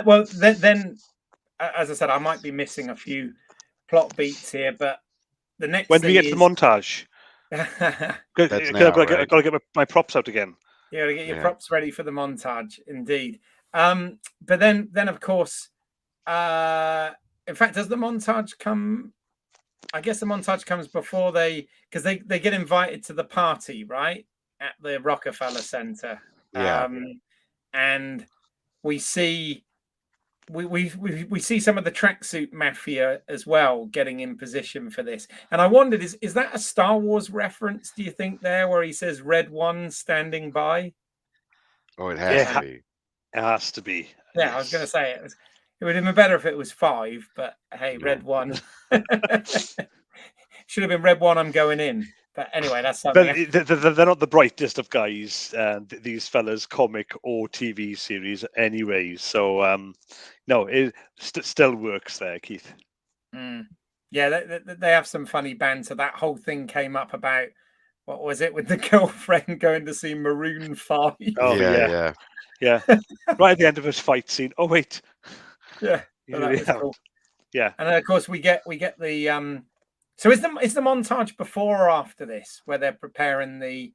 Well, then, as I said, I might be missing a few plot beats here, but the next when do we thing get to the montage? That's now, right? I've got to get my props out again. Yeah, to get your props ready for the montage, indeed. But then of course, in fact, does the montage come? I guess the montage comes before because they get invited to the party, right, at the Rockefeller Center. Yeah. And we see we see some of the tracksuit mafia as well getting in position for this. And I wondered, is that a Star Wars reference, do you think, there where he says Red One standing by? Oh, it has to be. It has to be. Yeah, yes. I was going to say it would have been better if it was 5, but hey, Red One. Should have been Red One, I'm going in. But anyway, that's something. But they're not the brightest of guys, these fellas, comic or TV series anyway. So, no, it still works there, Keith. Yeah, they have some funny banter. That whole thing came up about, what was it, with the girlfriend going to see Maroon 5? Oh, yeah. Right at the end of his fight scene. Oh, wait. Yeah, so that was cool. Yeah. And then, of course, we get the... So is the montage before or after this, where they're preparing the?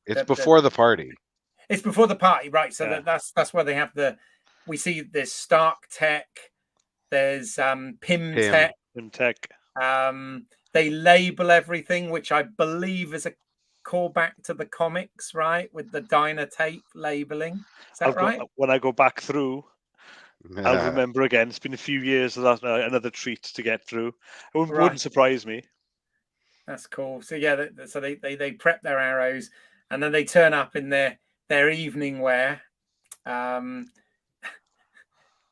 It's before the party. It's before the party, right? So that's where they have we see there's Stark Tech, there's Pym Tech. They label everything, which I believe is a callback to the comics, right? With the diner tape labeling. Is that right? When I go back through, I'll remember again. It's been a few years, so that's another treat to get through. It wouldn't surprise me. That's cool. So yeah, so they prep their arrows, and then they turn up in their evening wear,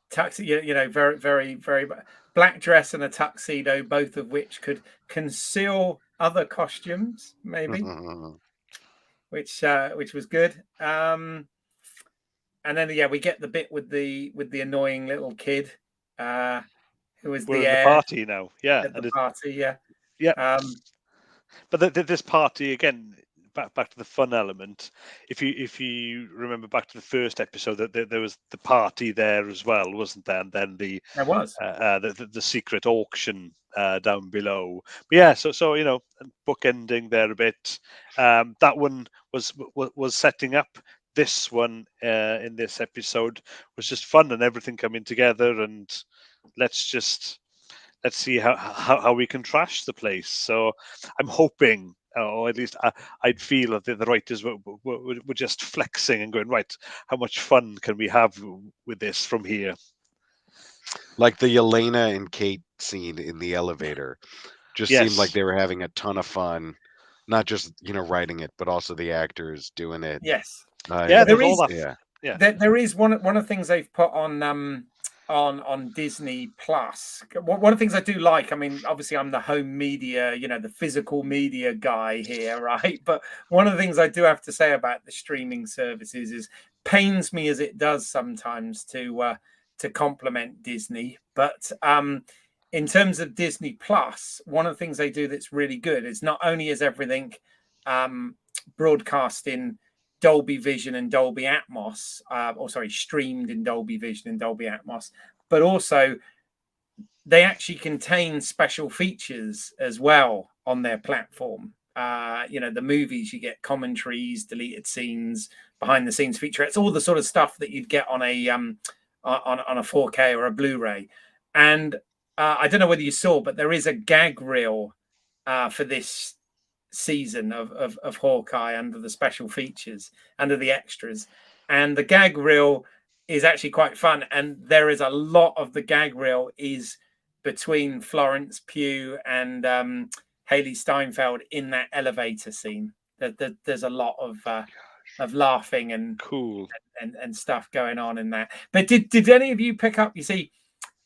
tuxedo, very, very, very black dress and a tuxedo, both of which could conceal other costumes, maybe, which was good. And then we get the bit with the annoying little kid, who was the party now, at the party, But this party again, back to the fun element. If you remember back to the first episode, that there was the party there as well, wasn't there? And then there was the secret auction down below. But so bookending there a bit. That one was setting up. This one in this episode was just fun and everything coming together, and let's see how we can trash the place. So I'm hoping, or at least I'd feel that the writers were just flexing and going, right, how much fun can we have with this from here? Like the Elena and Kate scene in the elevator. Just seemed like they were having a ton of fun. Not just, writing it, but also the actors doing it. Yes. There is one of the things they've put on Disney Plus. One of the things I do like, I mean, obviously I'm the home media, the physical media guy here, right? But one of the things I do have to say about the streaming services is, pains me as it does sometimes to compliment Disney, but in terms of Disney Plus, one of the things they do that's really good is not only is everything broadcast in Dolby Vision and Dolby Atmos, streamed in Dolby Vision and Dolby Atmos, but also they actually contain special features as well on their platform. The movies, you get commentaries, deleted scenes, behind the scenes featurettes, all the sort of stuff that you'd get on a 4K or a Blu-ray. And I don't know whether you saw, but there is a gag reel for this season of Hawkeye under the special features, under the extras, and the gag reel is actually quite fun. And there is a lot of the gag reel is between Florence Pugh and Haley Steinfeld in that elevator scene. There's a lot of laughing and Cool. and stuff going on in that. But did any of you pick up? You see,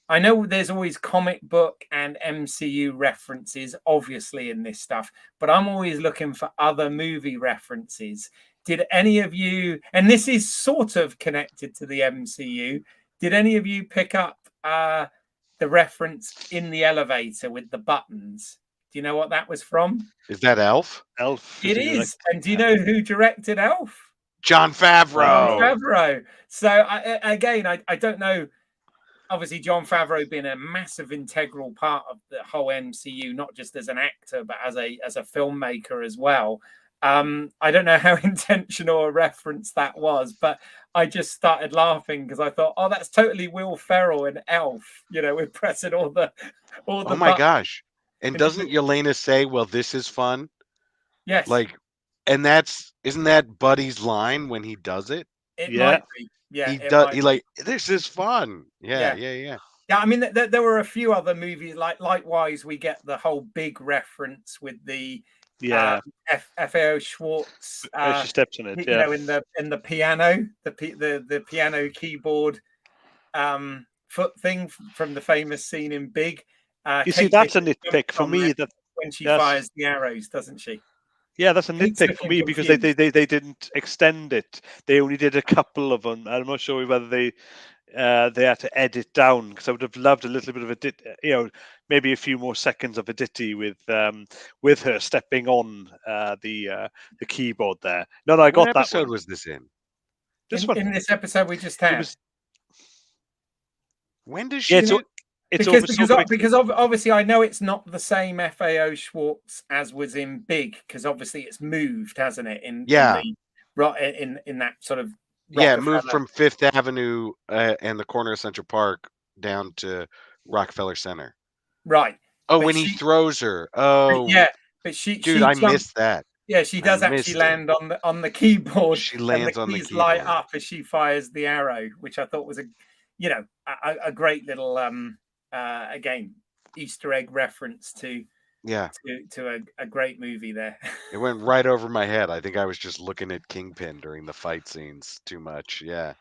I know there's always comic book and MCU references, obviously, in this stuff, but I'm always looking for other movie references. Did any of you, and this is sort of connected to the MCU, did any of you pick up the reference in the elevator with the buttons? Do you know what that was from? Is that Elf? Elf. It is. And do you know who directed Elf? John Favreau. John Favreau. So I don't know. Obviously, John Favreau being a massive integral part of the whole MCU, not just as an actor, but as a filmmaker as well. I don't know how intentional a reference that was, but I just started laughing because I thought, oh, that's totally Will Ferrell in Elf. We're pressing all the Oh my gosh. And doesn't Yelena say, well, this is fun? Yes. And isn't that Buddy's line when he does it? It might be. Yeah, he does. He like, this is fun. Yeah. Yeah, I mean, there were a few other movies. Likewise, we get the whole big reference with the FAO Schwartz. She steps on it. In the piano, the piano keyboard foot thing from the famous scene in Big. You see, that's a nitpick for me. That when she fires the arrows, doesn't she? Yeah, that's a nitpick for me because they didn't extend it. They only did a couple of them. I'm not sure whether they had to edit down, because I would have loved a little bit of a maybe a few more seconds of a ditty with her stepping on the keyboard there. No, I got that. What episode was this in? In this episode we just had. When does she? Because obviously I know it's not the same FAO Schwartz as was in Big, because obviously it's moved, hasn't it? In that sort of it moved from Fifth Avenue and the corner of Central Park down to Rockefeller Center. Right. Oh, when he throws her. Oh, yeah. But I missed that. Yeah, she does actually land on the keyboard. She lands on the keyboard. Light up as she fires the arrow, which I thought was a great little again Easter egg reference to a great movie there. It went right over my head. I think I was just looking at Kingpin during the fight scenes too much. Yeah.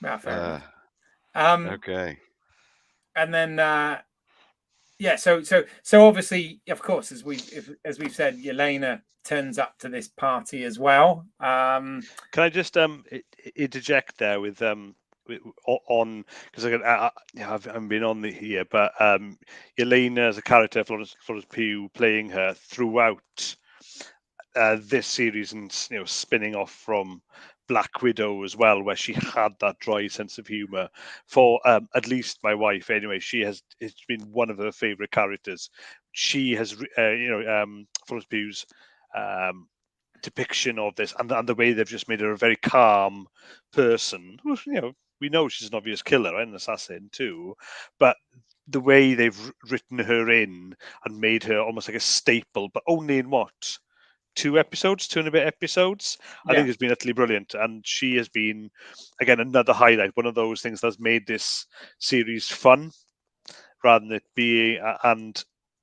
Fair okay. And then so obviously, of course, as we've said, Yelena turns up to this party as well. Can I just interject there with on, because I've been on here, but Yelena as a character, Florence Pugh playing her throughout this series, and spinning off from Black Widow as well, where she had that dry sense of humor. For at least my wife, anyway, it's been one of her favorite characters. She has, Florence Pugh's depiction of this, and the way they've just made her a very calm person. We know she's an obvious killer and an assassin too, but the way they've written her in and made her almost like a staple, but only in what? 2 and a bit episodes. I think it's been utterly brilliant, and she has been, again, another highlight. One of those things that's made this series fun, rather than it being, and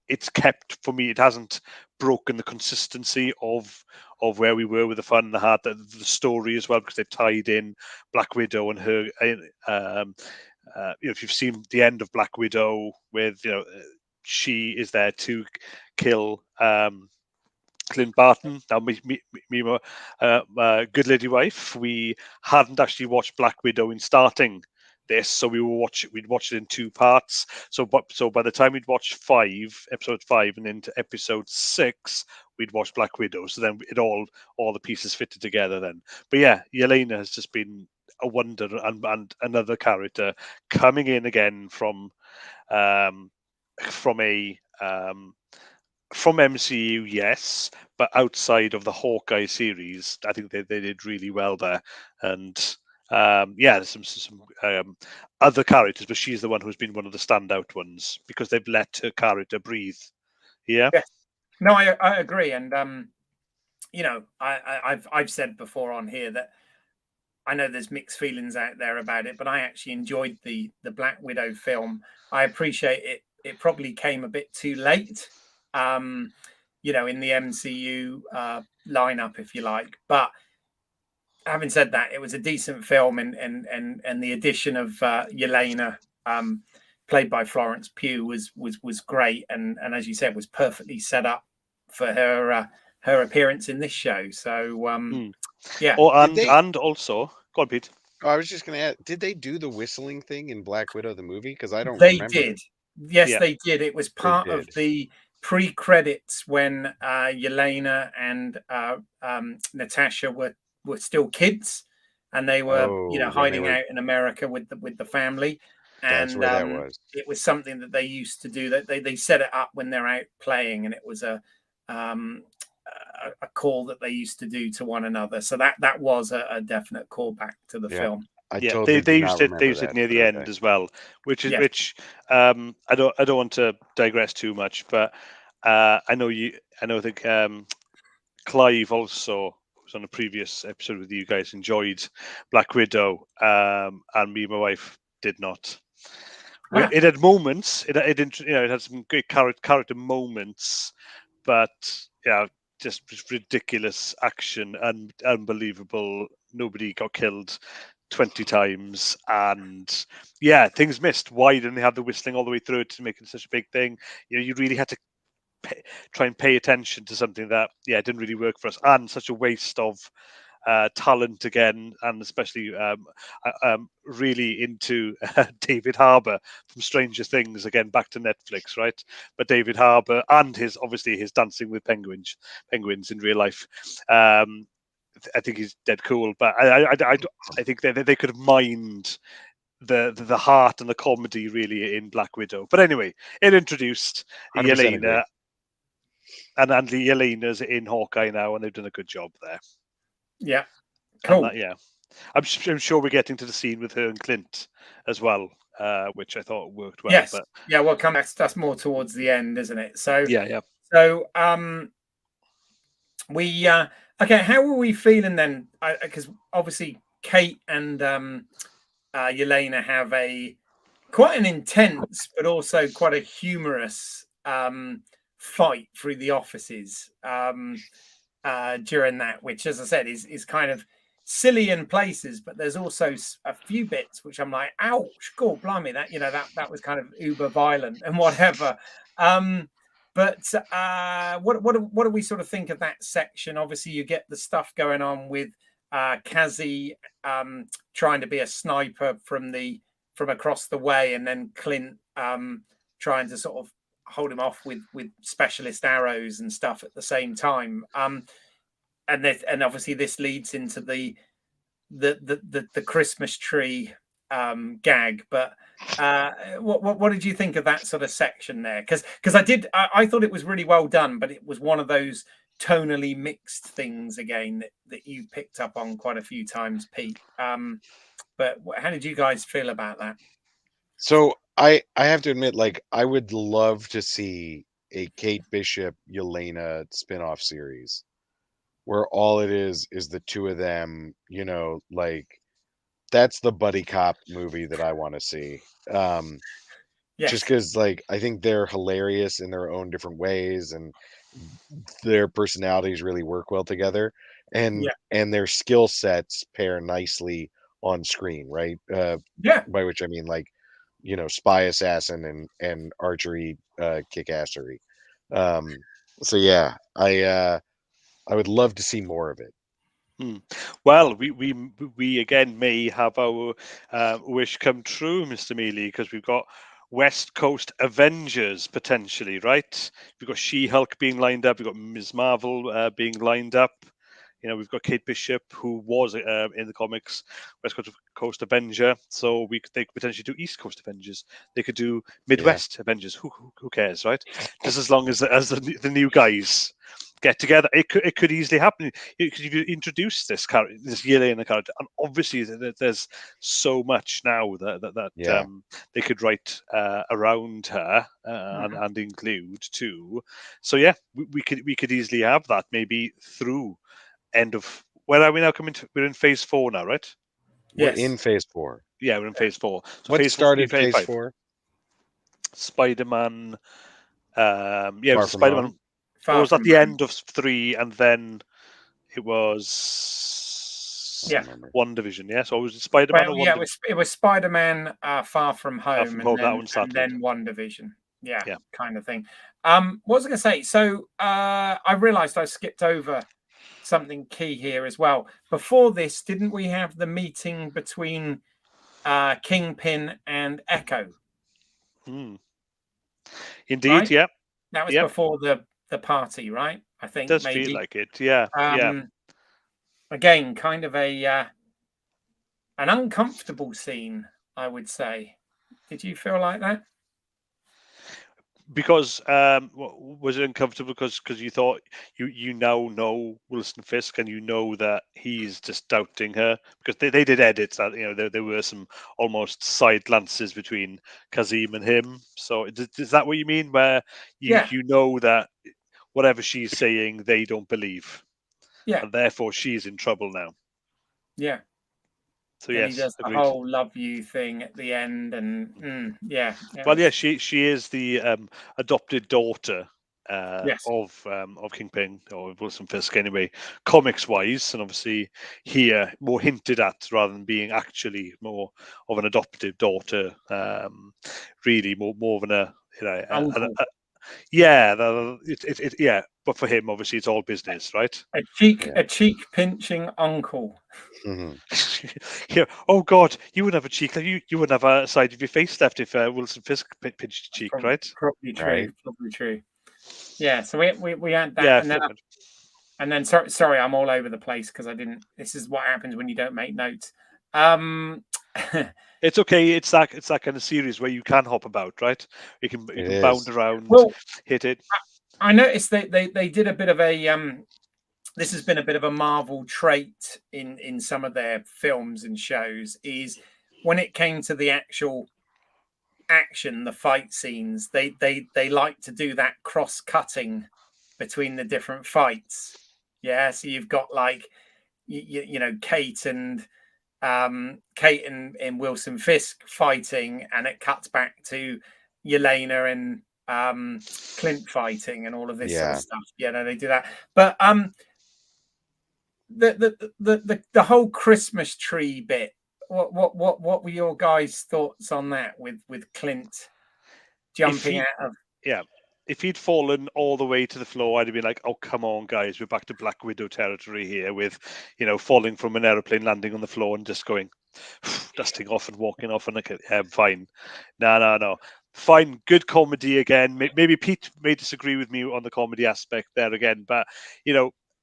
it's kept, for me, it hasn't broken the consistency of where we were with the fun and the heart, the story as well, because they tied in Black Widow and her. If you've seen the end of Black Widow, with she is there to kill Clint Barton. Now, my good lady wife, we hadn't actually watched Black Widow in starting this, so we'd watch it in 2 parts. So by the time we'd watched episode 5 and into episode 6, we'd watched Black Widow. So then all the pieces fitted together then. But yeah, Yelena has just been a wonder, and another character coming in again from MCU, yes, but outside of the Hawkeye series, I think they did really well there. And there's some other characters, but she's the one who's been one of the standout ones because they've let her character breathe. Yeah. Yes. No, I agree, and I've said before on here that I know there's mixed feelings out there about it, but I actually enjoyed the Black Widow film. I appreciate it it probably came a bit too late, in the MCU lineup, if you like. But having said that, it was a decent film, and the addition of Yelena, played by Florence Pugh, was great, and as you said, was perfectly set up for her appearance in this show. So yeah. And also, go on, Pete. Oh, I was just going to add, did they do the whistling thing in Black Widow, the movie? Because I don't They remember did. it. Yes, Yeah. they did. It was part of the pre-credits when Yelena and Natasha were still kids, and they were hiding out in America with the family. That's And where that was. it was something that they used to do. That they set it up when they're out playing, and it was a call that they used to do to one another. So that was a definite callback to the film. They used it near the end as well, which I don't want to digress too much, but I think Clive also was on a previous episode with you guys, enjoyed Black Widow, and me and my wife did not. It had moments. It had some great character moments, but just ridiculous action and unbelievable. Nobody got killed 20 times, and things missed. Why didn't they have the whistling all the way through it to make it such a big thing? You really had to try and pay attention to something that didn't really work for us, and such a waste of talent again, and especially really into David Harbour from Stranger Things, again back to Netflix, right? But David Harbour and his Dancing with Penguins in real life. I think he's dead cool, but I think they could have mined the heart and the comedy really in Black Widow. But anyway, it introduced Yelena, and Yelena's in Hawkeye now, and they've done a good job there. Yeah, cool. I'm sure we're getting to the scene with her and Clint as well, which I thought worked well. Yes, but we'll come back. That's more towards the end, isn't it? So So we okay. How were we feeling then? Because obviously Kate and Yelena have quite an intense, but also quite a humorous fight through the offices during that, which, as I said, is kind of silly in places, but there's also a few bits which I'm like, ouch, God, blimey, that was kind of uber violent and whatever. But what do we sort of think of that section? Obviously, you get the stuff going on with Kazi trying to be a sniper from across the way, and then Clint trying to sort of hold him off with specialist arrows and stuff at the same time. And obviously this leads into the Christmas tree gag. But what did you think of that sort of section there? Because I thought it was really well done, but it was one of those tonally mixed things again that you picked up on quite a few times, Pete. But how did you guys feel about that? So I have to admit, like, I would love to see a Kate Bishop Yelena spin-off series where all it is the two of them, like, that's the buddy cop movie that I want to see. Just because, like, I think they're hilarious in their own different ways, and their personalities really work well together, and their skill sets pair nicely on screen, right? By which I mean, like, spy assassin and archery kick-assery. So yeah, I would love to see more of it. Well, we again may have our wish come true, Mr. Mealy, because we've got West Coast Avengers potentially, right? We've got She-Hulk being lined up. We've got Ms. Marvel being lined up. We've got Kate Bishop, who was in the comics West Coast Avenger. So they could potentially do East Coast Avengers. They could do Midwest Avengers. Who cares, right? Just as long as the new guys get together, it could easily happen. If you introduce this Yelena character, and obviously there's so much now that they could write around her and include too. So we could easily have that maybe through end of, where are we now coming to? We're in phase 4 now, right? We're in phase 4. Yeah, we're in phase 4. So what started phase 4? Spider-Man. Yeah, it Far was From Spider-Man. Home? Or Far was that From the Home. end of 3, and then it was Yeah. WandaVision? Yeah, so it was Spider-Man Well, or yeah, WandaVision? it was Spider-Man, Far From Home, From and Home, that then one started. WandaVision. Yeah, Yeah. kind of thing. What was I going to say? So I realised I skipped over something key here as well. Before this, didn't we have the meeting between Kingpin and Echo? Indeed, Right? yeah. That was Yep. before the party, right? I think Does maybe. feel like it, yeah. Again, kind of an uncomfortable scene, I would say. Did you feel like that? Because was it uncomfortable because you thought you now know Wilson Fisk, and you know that he's just doubting her, because they did edits that, there were some almost side glances between Kazim and him. So is that what you mean, where you know that whatever she's saying they don't believe, and therefore she's in trouble now? Yeah. So And he yes, does the agreed. whole "love you" thing at the end, and Well, yeah, she is the adopted daughter yes, of Kingpin, or Wilson Fisk anyway, comics wise, and obviously here more hinted at rather than being actually more of an adoptive daughter. Really more of uncle, yeah, yeah. But for him, obviously, it's all business, right? a cheek pinching uncle. Yeah. Oh God, you wouldn't have a cheek. You wouldn't have a side of your face left if Wilson Fisk pinched your cheek, right? Probably true. Right. Probably true. Yeah. So we had that, Yeah. and then sorry, I'm all over the place because I didn't. This is what happens when you don't make notes. It's okay. It's that kind of series where you can hop about, right? You can bound around, well, hit it. I noticed they did a bit of a this has been a bit of a Marvel trait in some of their films and shows, is when it came to the actual action, the fight scenes, they like to do that cross cutting between the different fights. Yeah, so you've got like you know Kate and Wilson Fisk fighting, and it cuts back to Yelena and Clint fighting, and all of this sort of stuff. Yeah, no, they do that. But the whole Christmas tree bit. What were your guys' thoughts on that with Clint jumping out of? Yeah, if he'd fallen all the way to the floor, I'd have been like, "Oh, come on, guys, we're back to Black Widow territory here," with falling from an aeroplane, landing on the floor, and just going, dusting off and walking off, and like, fine. No. Fine, good comedy again. Maybe Pete may disagree with me on the comedy aspect there again, but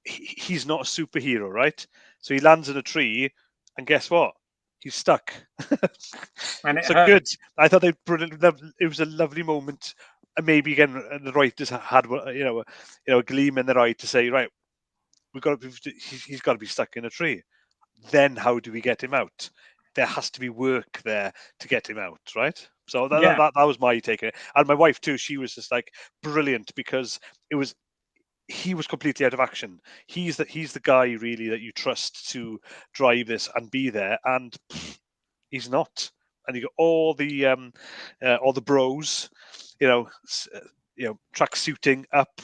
he's not a superhero, right? So he lands in a tree, and guess what? He's stuck. And so good. I thought they brilliant. It was a lovely moment, and maybe again the writers had a gleam in their eye to say, right, he's got to be stuck in a tree. Then how do we get him out? There has to be work there to get him out, right? So that was my take on it. And my wife too. She was just like brilliant, because he was completely out of action. He's the guy really that you trust to drive this and be there, and he's not. And you got all the bros, track suiting up,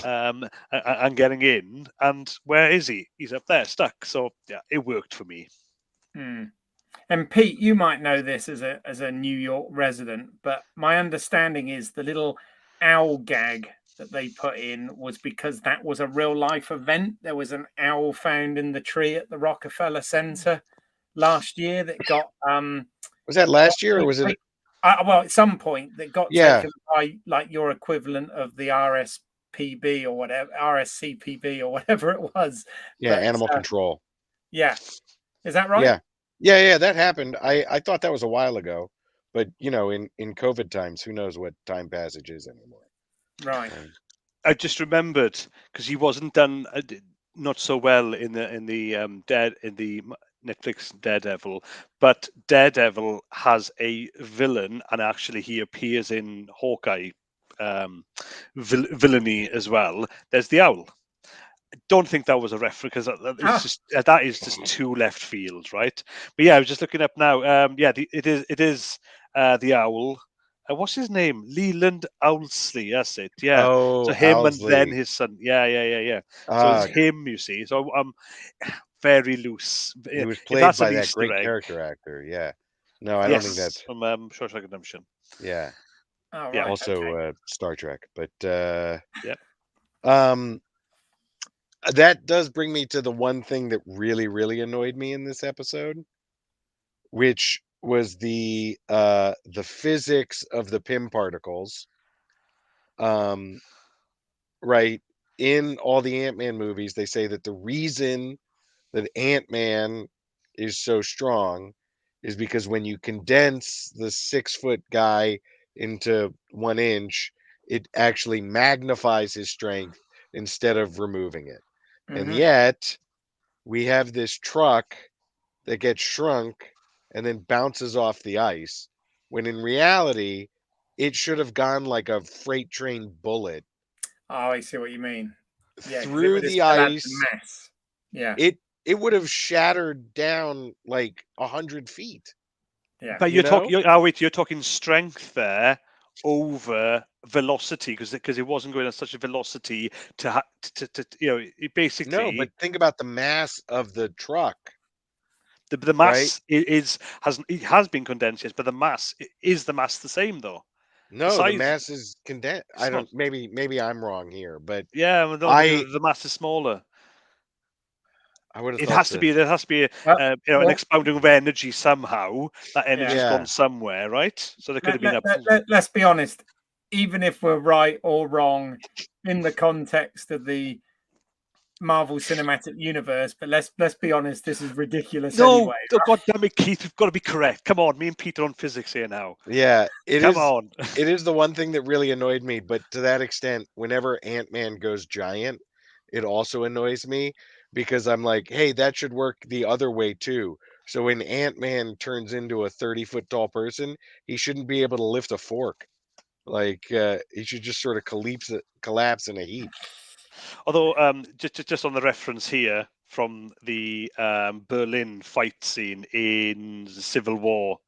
and getting in. And where is he? He's up there, stuck. So yeah, it worked for me. And Pete, you might know this as a New York resident, but my understanding is the little owl gag that they put in was because that was a real life event. There was an owl found in the tree at the Rockefeller Center last year that got was that last year, or was it well, at some point that got taken by like your equivalent of the RSPB or whatever, RSCPB or whatever it was. Animal control. Yeah. Is that right? Yeah, that happened. I thought that was a while ago, but in COVID times, who knows what time passage is anymore. Right. I just remembered, because he wasn't done not so well in the Netflix Daredevil, but Daredevil has a villain, and actually he appears in Hawkeye villainy as well. There's the owl. I don't think that was a reference, because that is just too left field, right? But yeah, I was just looking up now. It is the owl. what's his name? Leland Owlsley. That's it. Yeah. Oh, So him and then Owlsley. his son. Yeah. So it's Uh, him. You see. So very loose. he was If played that's by an that Easter great egg, character actor. Yeah. No, I don't think yes, that's. from Shawshank Redemption. Yeah. Oh, Yeah. right. Also, Okay. Star Trek. But Yeah. that does bring me to the one thing that really, really annoyed me in this episode, which was the physics of the Pym particles. Right, in all the Ant-Man movies, they say that the reason that Ant-Man is so strong is because when you condense the 6-foot guy into 1 inch, it actually magnifies his strength instead of removing it. And Mhm. yet, we have this truck that gets shrunk and then bounces off the ice, when in reality, it should have gone like a freight train bullet Oh, I see what you mean. Yeah, because it through would have the still had the ice. mass. Yeah. It would have shattered down like 100 feet, Yeah. But you know? you're talking strength there over velocity because it wasn't going at such a velocity to it No, basically but think about the mass of the truck, the right? mass has been condensed, yes, but the mass is the mass the same though. The No, the size mass is condensed. I it's not. don't, maybe I'm wrong here, but Yeah, well, no, I the mass is smaller. I would have It thought has to be. There has to be Well, an well, expounding of energy somehow. That energy's yeah. gone yeah. somewhere, right? So there could have been a. Let's be honest. Even if we're right or wrong in the context of the Marvel Cinematic Universe, but let's be honest, this is ridiculous No, anyway. oh, God damn it, Keith, we've got to be correct. Come on, me and Peter on physics here now. Yeah, Come on. it is the one thing that really annoyed me, but to that extent, whenever Ant-Man goes giant, it also annoys me because I'm like, hey, that should work the other way too. So when Ant-Man turns into a 30-foot tall person, he shouldn't be able to lift a fork. Like he should just sort of collapse in a heap. Although, just on the reference here from the Berlin fight scene in Civil War,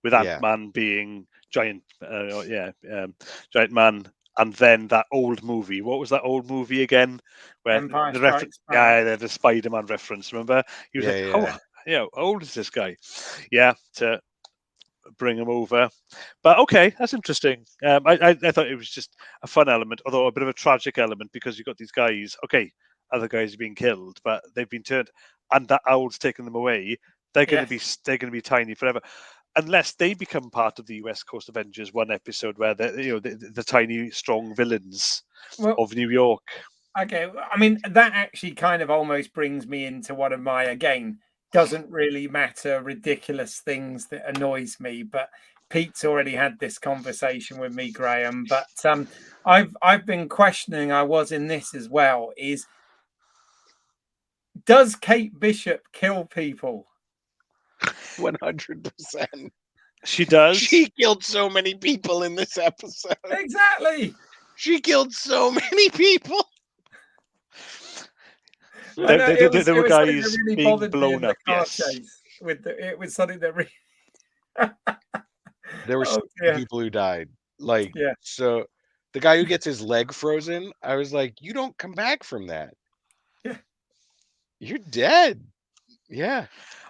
with Yeah. Ant-Man being giant, giant man, and then that old movie. What was that old movie again? Where Empire the reference, Strikes Back. the Spider-Man reference. Remember, he was Yeah, like, yeah. how old is this guy? Yeah, to bring him over. But okay, that's interesting. I thought it was just a fun element, although a bit of a tragic element because you've got these guys. Okay, other guys are being killed, but they've been turned, and that owl's taken them away. They're going Yes. to be tiny forever, unless they become part of the West Coast Avengers. One episode where the tiny strong villains Well, of New York. okay. I mean, that actually kind of almost brings me into one of my, again, doesn't really matter, ridiculous things that annoys me. But Pete's already had this conversation with me, Graham. But I've been questioning. I was in this as well. Is does Kate Bishop kill people? 100%. She does. She killed so many people in this episode. Exactly. She killed so many people. I know it There were was something that guys really being bothered me in blown the up. car Yes. chase. It was something that really. There were so Oh many dear. people who died. Like, Yeah. so the guy who gets his leg frozen, I was like, you don't come back from that. Yeah. You're dead. Yeah.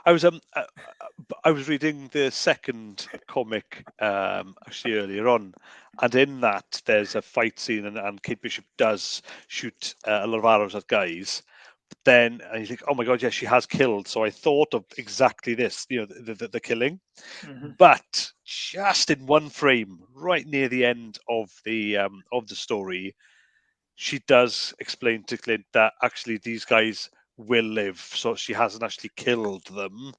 I was reading the second comic actually earlier on, and in that there's a fight scene, and Kate Bishop does shoot a lot of arrows at guys. But then and you think, oh my god, yes, she has killed. So I thought of exactly this, the killing, Mhm. but just in one frame, right near the end of the story, she does explain to Clint that actually these guys will live, so she hasn't actually killed them,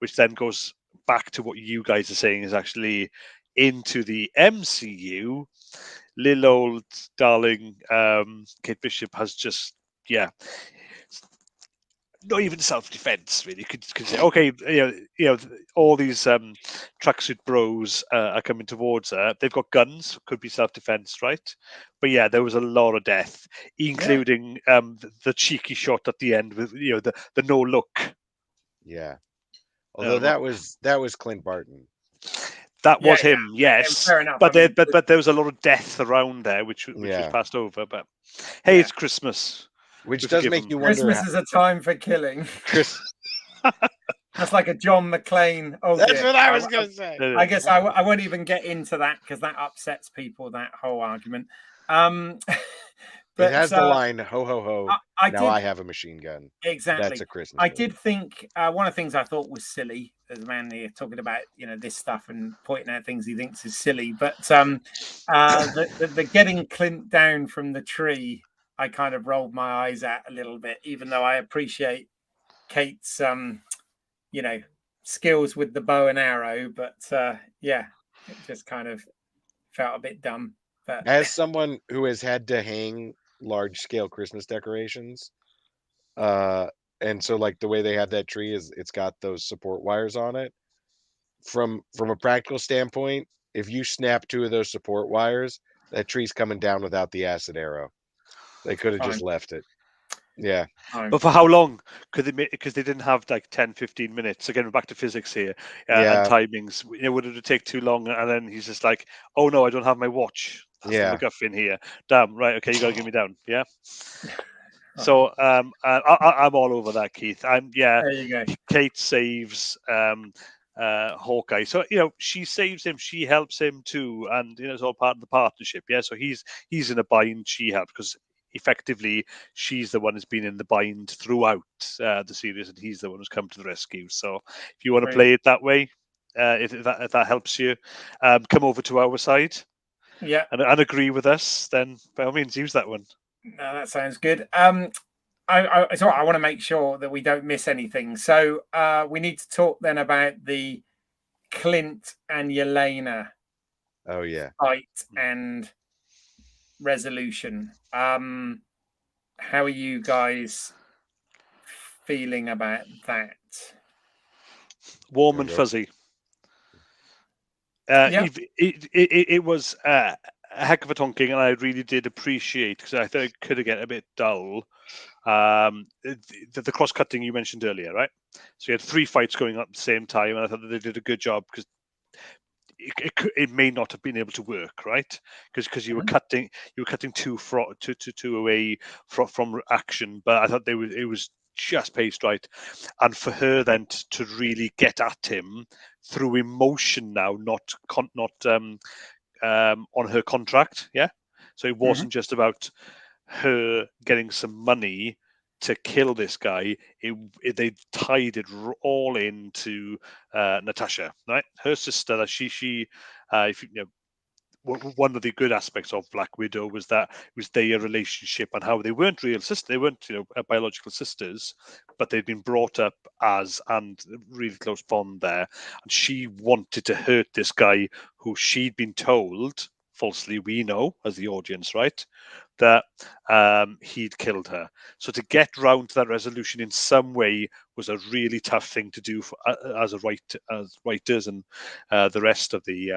which then goes back to what you guys are saying is actually into the MCU. Little old darling Kate Bishop has just, yeah, not even self-defense really. You could say, okay, all these tracksuit bros are coming towards her. They've got guns, could be self-defense, right? But yeah, there was a lot of death, Yeah. including the cheeky shot at the end with the no look. Yeah. Although that was Clint Barton. That was Yeah, him, yes. fair enough. But I mean, but there was a lot of death around there, which was Yeah. passed over. But hey, Yeah. it's Christmas. Which We does forgive make him. you wonder. Christmas is a time for killing. Chris, That's like a John McClane. Oh, that's dear. what I was gonna say. I guess I won't even get into that because that upsets people, that whole argument. It has the But line "Ho ho ho." I Now did I have a machine gun. That's exactly. a Christmas I movie. did think one of the things I thought was silly, as a man here talking about this stuff and pointing out things he thinks is silly, but the getting Clint down from the tree, I kind of rolled my eyes at a little bit, even though I appreciate Kate's skills with the bow and arrow, but yeah, it just kind of felt a bit dumb. But As someone who has had to hang large scale Christmas decorations, and so like the way they have that tree is it's got those support wires on it. From a practical standpoint, if you snap 2 of those support wires, that tree's coming down without the acid arrow. They could have just fine, left it. Yeah. fine. But for how long? Because they didn't have like 10, 15 minutes. Again, we're back to physics here and Yeah. timings. Would it take too long? And then he's just like, "Oh no, I don't have my watch. That's Yeah. the MacGuffin here. Damn, right? Okay, you got to get me down." Yeah. Right. So I'm all over that, Keith. There you go. Kate saves Hawkeye. So she saves him, she helps him too, and it's all part of the partnership. Yeah. So he's in a bind. She helps because effectively she's the one who's been in the bind throughout the series, and he's the one who's come to the rescue. So if you want to play it that way, if that helps you, come over to our side. Yeah. And agree with us, then by all means use that one. No, that sounds good. I want to make sure that we don't miss anything. So we need to talk then about the Clint and Yelena Oh yeah. fight and resolution. How are you guys feeling about that? Warm and fuzzy. It was a heck of a tonking, and I really did appreciate, because I thought it could have get a bit dull. The cross cutting you mentioned earlier, right? So you had 3 fights going on at the same time, and I thought that they did a good job, because it may not have been able to work, right? Because you were cutting two away from action, but I thought it was just paced right, and for her then to really get at him through emotion now, not on her contract, yeah. So it wasn't just about her getting some money to kill this guy. They tied it all into Natasha, right? Her sister. That if you know, one of the good aspects of Black Widow was that it was their relationship, and how they weren't real sisters. They weren't, biological sisters, but they'd been brought up as, and really close bond there. And she wanted to hurt this guy who she'd been told, falsely, we know as the audience, right, that he'd killed her. So to get round to that resolution in some way was a really tough thing to do as writers and the rest of the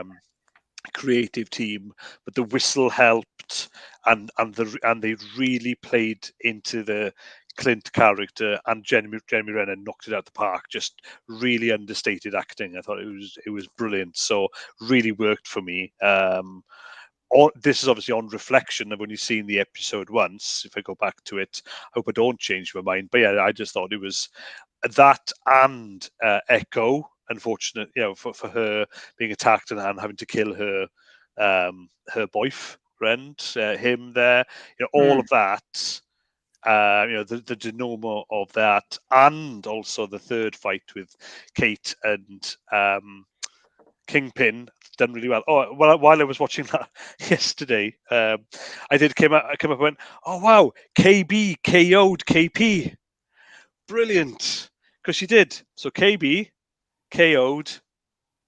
creative team. But the whistle helped, and they really played into the Clint character, and Jeremy Renner knocked it out the park. Just really understated acting. I thought it was brilliant. So really worked for me. This is obviously on reflection. I've only seen the episode once. If I go back to it, I hope I don't change my mind. But yeah, I just thought it was that, and Echo. Unfortunate, for her being attacked and having to kill her boyfriend, him there. All of that. The denouement of that, and also the third fight with Kate and Kingpin, done really well. Oh, while I was watching that yesterday, I came up and went, "Oh wow, KB KO'd KP, brilliant!" Because she did. So KB KO'd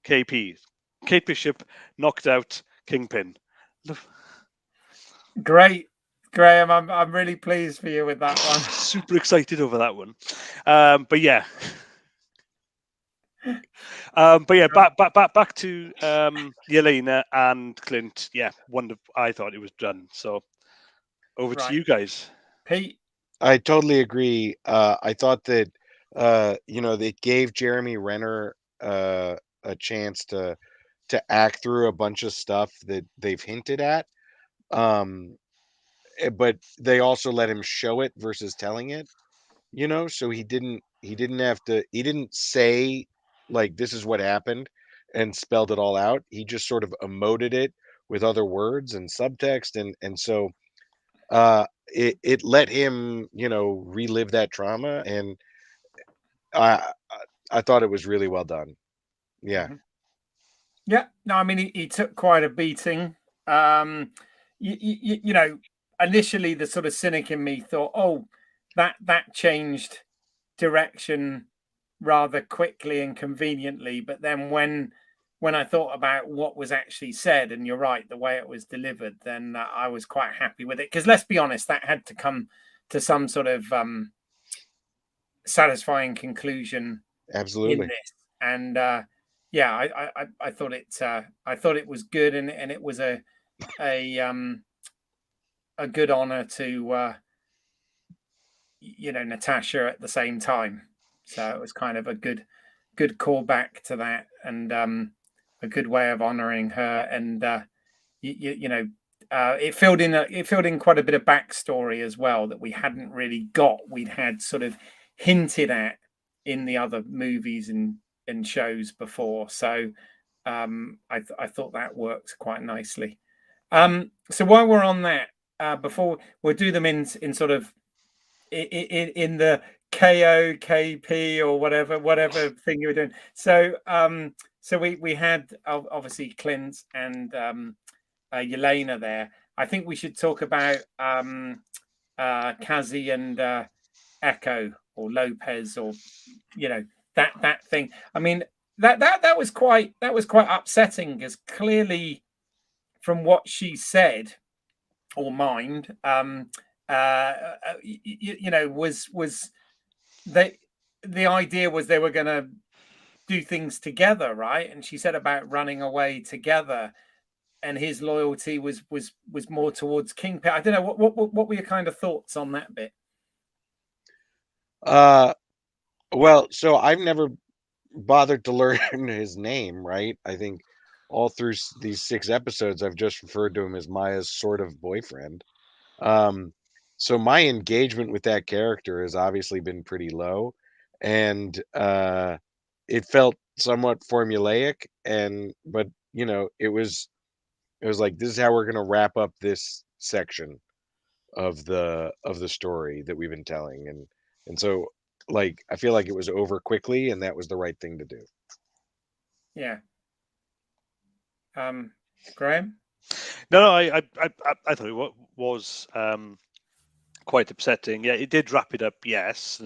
KP. Kate Bishop knocked out Kingpin. Great, Graham. I'm really pleased for you with that one. Super excited over that one. But yeah. Back to Yelena and Clint. Yeah, wonderful. I thought it was done. So over to you guys. Pete. I totally agree. I thought that they gave Jeremy Renner a chance to to act through a bunch of stuff that they've hinted at. Um, but they also let him show it versus telling it, so he didn't have to, he didn't say like this is what happened and spelled it all out. He just sort of emoted it with other words and subtext, and so it let him, relive that trauma, and I thought it was really well done. Yeah. Mhm. Yeah, no, I mean he took quite a beating. You know, initially the sort of cynic in me thought, oh, that changed direction rather quickly and conveniently. But then when I thought about what was actually said, and you're right, the way it was delivered, then I was quite happy with it. Because let's be honest, that had to come to some sort of satisfying conclusion in Absolutely. this. And yeah, I thought I thought it was good, and it was a um a good honor to Natasha at the same time. So it was kind of a good callback to that, and a good way of honoring her. And it filled in quite a bit of backstory as well that we hadn't really got. We'd had sort of hinted at in the other movies and shows before. So I thought that worked quite nicely. So while we're on that, before we'll do them in sort of in the KOKP or whatever thing you were doing. So so we had obviously Clint and Yelena there. I think we should talk about Kazi and Echo or Lopez, or that thing. I mean that was quite upsetting, because clearly from what she said or mined, was they the idea was they were going to do things together, right? And she said about running away together, and his loyalty was more towards Kingpin. I don't know what were your kind of thoughts on that bit? Uh, well, so I've never bothered to learn his name, right? I think all through these 6 episodes, I've just referred to him as Maya's sort of boyfriend. Um, so my engagement with that character has obviously been pretty low, and it felt somewhat formulaic, but it was like, this is how we're going to wrap up this section of the story that we've been telling, and so, like, I feel like it was over quickly, and that was the right thing to do. Yeah. Graham? No, I thought it was quite upsetting. Yeah, it did wrap it up. Yes,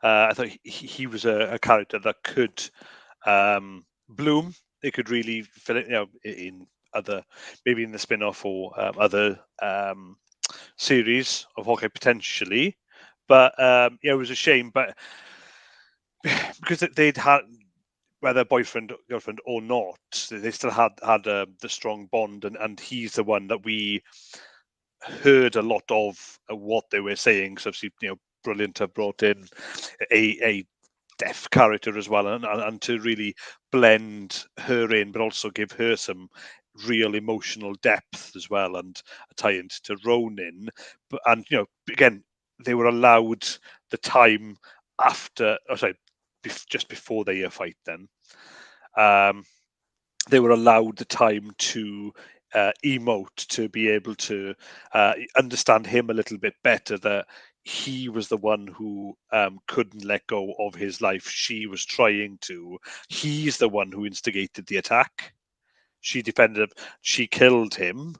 I thought he was a character that could bloom. It could really fill it, in other, maybe in the spin-off or other series of Hawkeye potentially. But yeah, it was a shame. But because they'd had, whether boyfriend, girlfriend or not, they still had the strong bond, and he's the one that we heard a lot of what they were saying. So obviously, brilliant to have brought in a deaf character as well, and to really blend her in, but also give her some real emotional depth as well, and a tie into Ronin. But and again, they were allowed the time after, oh sorry, just before the fight. Then they were allowed the time to emote, to be able to understand him a little bit better, that he was the one who couldn't let go of his life. She was trying to. He's the one who instigated the attack. She defended. She killed him,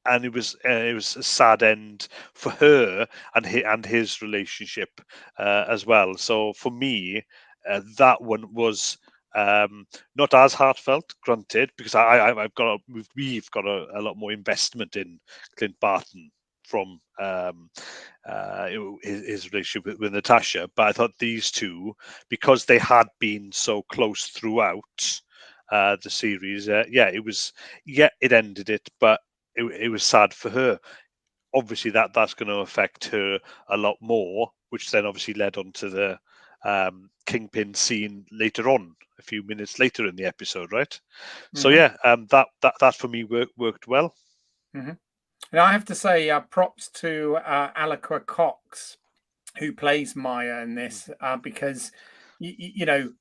and it was a sad end for her and his relationship as well. So for me, that one was not as heartfelt, granted, because we've got a lot more investment in Clint Barton from his relationship with Natasha. But I thought these two, because they had been so close throughout the series, it ended it, but it was sad for her. Obviously, that's going to affect her a lot more, which then obviously led on to the Kingpin scene later on, a few minutes later in the episode, right? So Mhm. yeah, that for me worked well. Mhm. Now I have to say, props to Aliqua Cox, who plays Maya in this, because you know,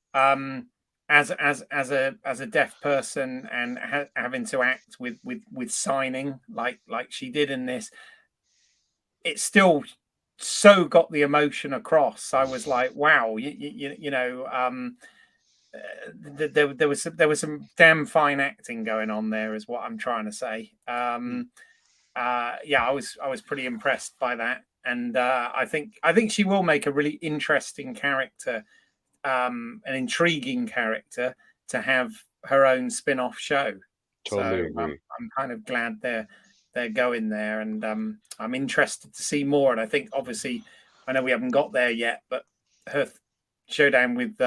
as a deaf person and having to act with signing like she did in this, it still so got the emotion across. I was like, wow, you know, there was some damn fine acting going on there, is what I'm trying to say. Yeah, I was pretty impressed by that, and I think she will make a really interesting character, an intriguing character to have her own spin-off show. Totally So agree. I'm kind of glad they're going there, and I'm interested to see more. And I think obviously I know we haven't got there yet, but her showdown with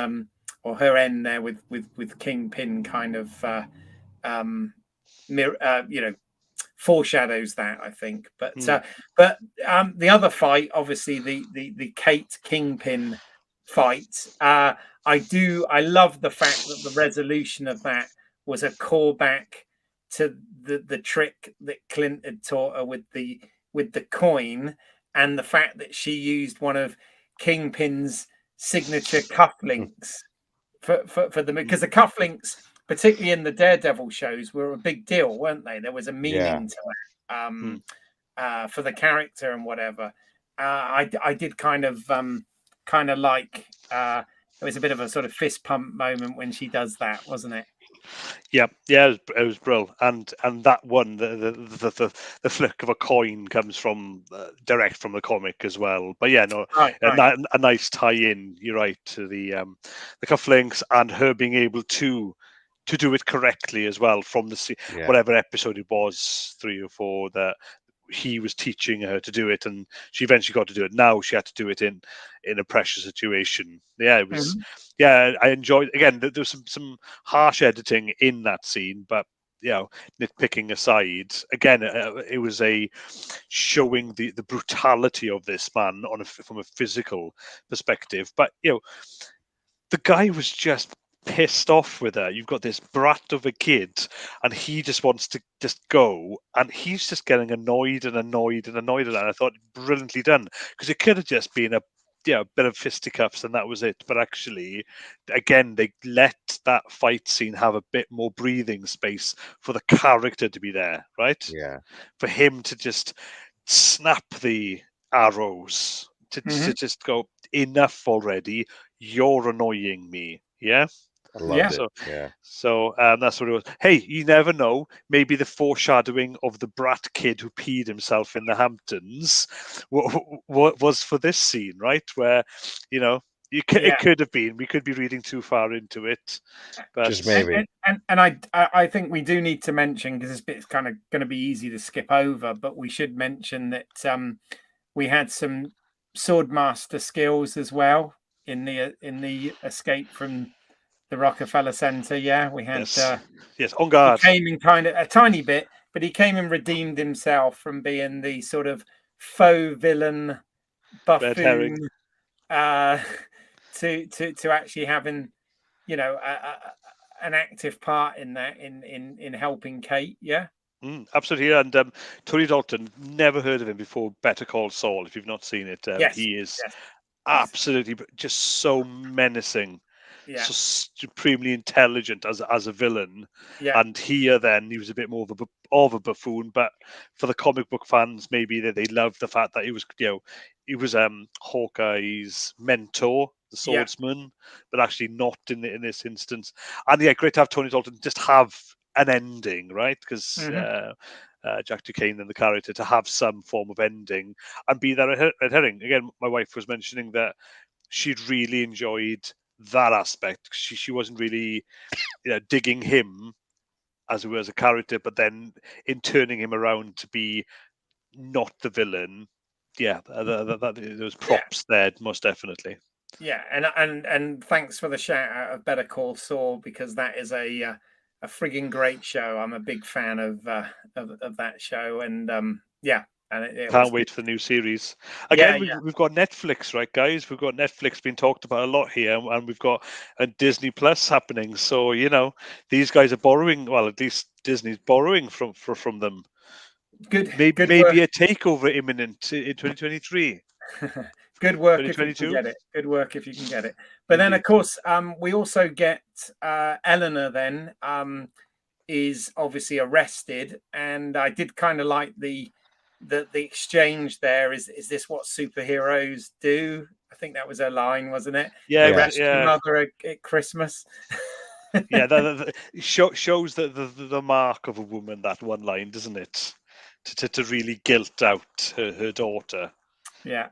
or her end there with Kingpin kind of you know, foreshadows that, I think. But the other fight, obviously the Kate Kingpin fight, I love the fact that the resolution of that was a callback to the trick that Clint had taught her with the coin, and the fact that she used one of Kingpin's signature cufflinks for the, because the cufflinks, particularly in the Daredevil shows, were a big deal, weren't they? There was a Yeah. meaning to it, for the character and whatever. I did kind of like, it was a bit of a sort of fist pump moment when she does that, wasn't it? Yeah, it was brilliant, and that one, the flick of a coin comes from direct from the comic as well. But yeah, no, Right, right. a nice tie-in. You're right, to the cufflinks and her being able to do it correctly as well from the Yeah. whatever episode it was, 3 or 4, that he was teaching her to do it, and she eventually got to do it. Now she had to do it in a pressure situation. Yeah, it was. Mhm. Yeah, I enjoyed. Again, there was some harsh editing in that scene, but nitpicking aside, again, it was a showing the brutality of this man from a physical perspective. But the guy was just pissed off with her. You've got this brat of a kid, and he just wants to just go, and he's just getting annoyed and annoyed and annoyed at that. I thought brilliantly done, because it could have just been a bit of fisticuffs and that was it. But actually, again, they let that fight scene have a bit more breathing space for the character to be there, right? Yeah. For him to just snap the arrows, to just go, enough already. You're annoying me. Yeah. I loved Yeah. it. So, Yeah. that's what it was. Hey, you never know. Maybe the foreshadowing of the brat kid who peed himself in the Hamptons what was for this scene, right? Where, it Yeah. could have been. We could be reading too far into it, but Just maybe. And I think we do need to mention, because this bit's kind of going to be easy to skip over, but we should mention that we had some swordmaster skills as well in the escape from the Rockefeller Center. Yeah, we had. Yes, on He guard. came in kind of a tiny bit, but he came and redeemed himself from being the sort of faux villain Red herring. buffoon, uh, to actually having, an active part in that, in helping Kate. Yeah. Absolutely, and Tony Dalton, never heard of him before. Better Call Saul. If you've not seen it, Yes. he is Yes. Yes. absolutely just so menacing, Yeah. so supremely intelligent as a villain. Yeah. And here, then, he was a bit more of a buffoon. But for the comic book fans, maybe they loved the fact that he was Hawkeye's mentor, the Yeah. swordsman, but actually not in this instance. And yeah, great to have Tony Dalton just have an ending, right? Because Hmm. Jack Duquesne and the character to have some form of ending and be that red herring. Again, my wife was mentioning that she'd really enjoyed that aspect. She wasn't really digging him as a character, but then in turning him around to be not the villain, those Yeah. props there, most definitely. Yeah. And thanks for the shout out of Better Call Saul, because that is a frigging great show. I'm a big fan of that show, and yeah, and it Can't was wait for the new series. yeah, Again, we've got Netflix, right, guys? We've got Netflix being talked about a lot here, and we've got a Disney Plus happening. So these guys are borrowing. Well, at least Disney's borrowing from them. good Maybe work. a takeover imminent in 2023. Good work if you can 2022. get it. Good work if you can get it. But then, of Indeed. course, we also get Eleanor. Then is obviously arrested, and I did kind of like the exchange there. Is this what superheroes do? I think that was her line, wasn't it? Yeah, Arrest your yeah. mother at Christmas. Yeah, that shows the mark of a woman, that one line, doesn't it? To really guilt out her daughter. Yeah.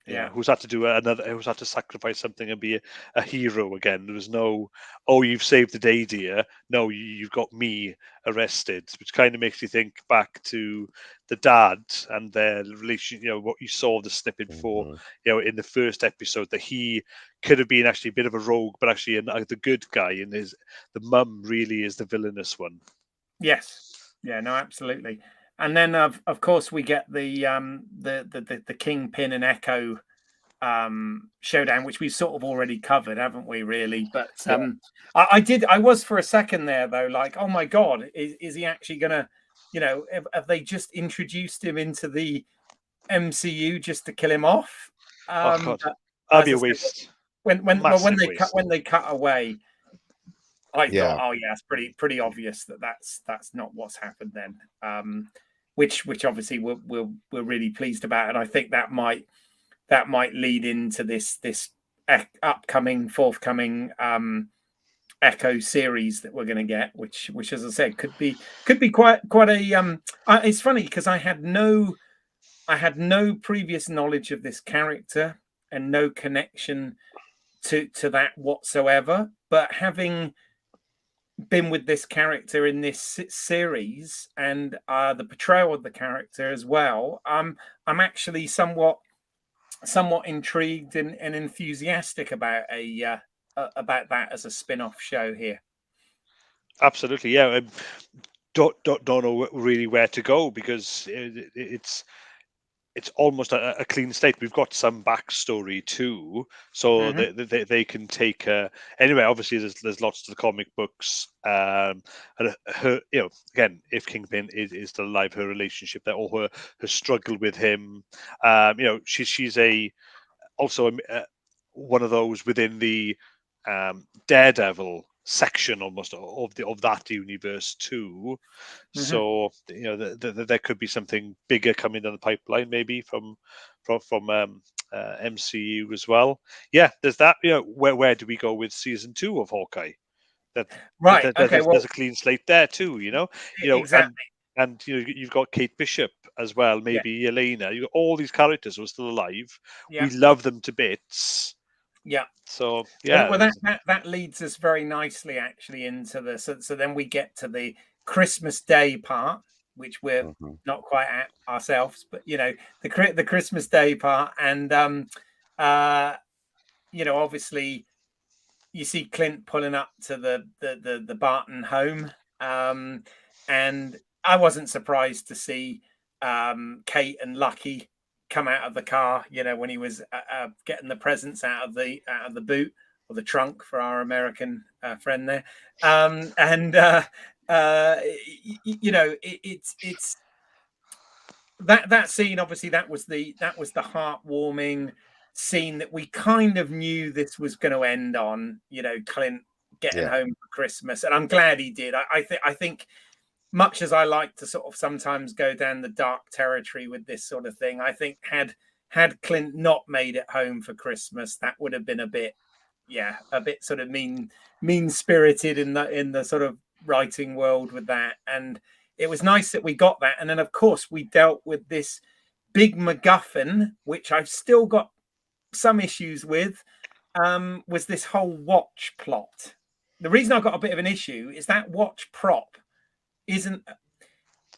Yeah, who's had to sacrifice something and be a hero again. There was no, oh, you've saved the day, dear. No, you've got me arrested, which kind of makes you think back to the dad and their relation. What you saw the snippet before, in the first episode, that he could have been actually a bit of a rogue, but actually the good guy, and the mum really is the villainous one. Yes. Yeah. No. Absolutely. And then, of course, we get the Kingpin and Echo showdown, which we've sort of already covered, haven't we? Really, but I was for a second there though, like, oh my god, is he actually gonna, have they just introduced him into the MCU just to kill him off? Oh god, that'd be a waste. When they cut away, I thought, oh yeah, it's pretty obvious that's not what's happened then. Which obviously we're really pleased about, and I think that might lead into this forthcoming Echo series that we're going to get, which as I said could be quite a it's funny because I had no previous knowledge of this character and no connection to that whatsoever, but having been with this character in this series and the portrayal of the character as well, I'm actually somewhat intrigued and enthusiastic about about that as a spin-off show here. Absolutely, yeah. Don't know really where to go, because it's almost a clean slate. We've got some backstory too, so they can take anyway. Obviously, there's lots to the comic books, and her, again, if Kingpin is still alive, her relationship there, or her struggle with him. She's also one of those within the Daredevil section almost of that universe too. So there could be something bigger coming down the pipeline, maybe from MCU as well. Yeah, there's that. Where do we go with season 2 of Hawkeye? There's a clean slate there too. Exactly. And you've got Kate Bishop as well, maybe Yelena. You've got all these characters who are still alive. We love them to bits. Yeah. So yeah. Well, that leads us very nicely actually into the so then we get to the Christmas Day part, which we're not quite at ourselves, but the Christmas Day part, and obviously you see Clint pulling up to the Barton home, and I wasn't surprised to see Kate and Lucky come out of the car, when he was getting the presents out of the boot or the trunk for our American friend there, it's that scene. Obviously, that was the heartwarming scene that we kind of knew this was going to end on. Clint getting home for Christmas, and I'm glad he did. I think. Much as I like to sort of sometimes go down the dark territory with this sort of thing, I think had Clint not made it home for Christmas, that would have been a bit sort of mean spirited in the sort of writing world with that. And it was nice that we got that. And then of course we dealt with this big MacGuffin, which I've still got some issues with, was this whole watch plot. The reason I've got a bit of an issue is that watch prop isn't.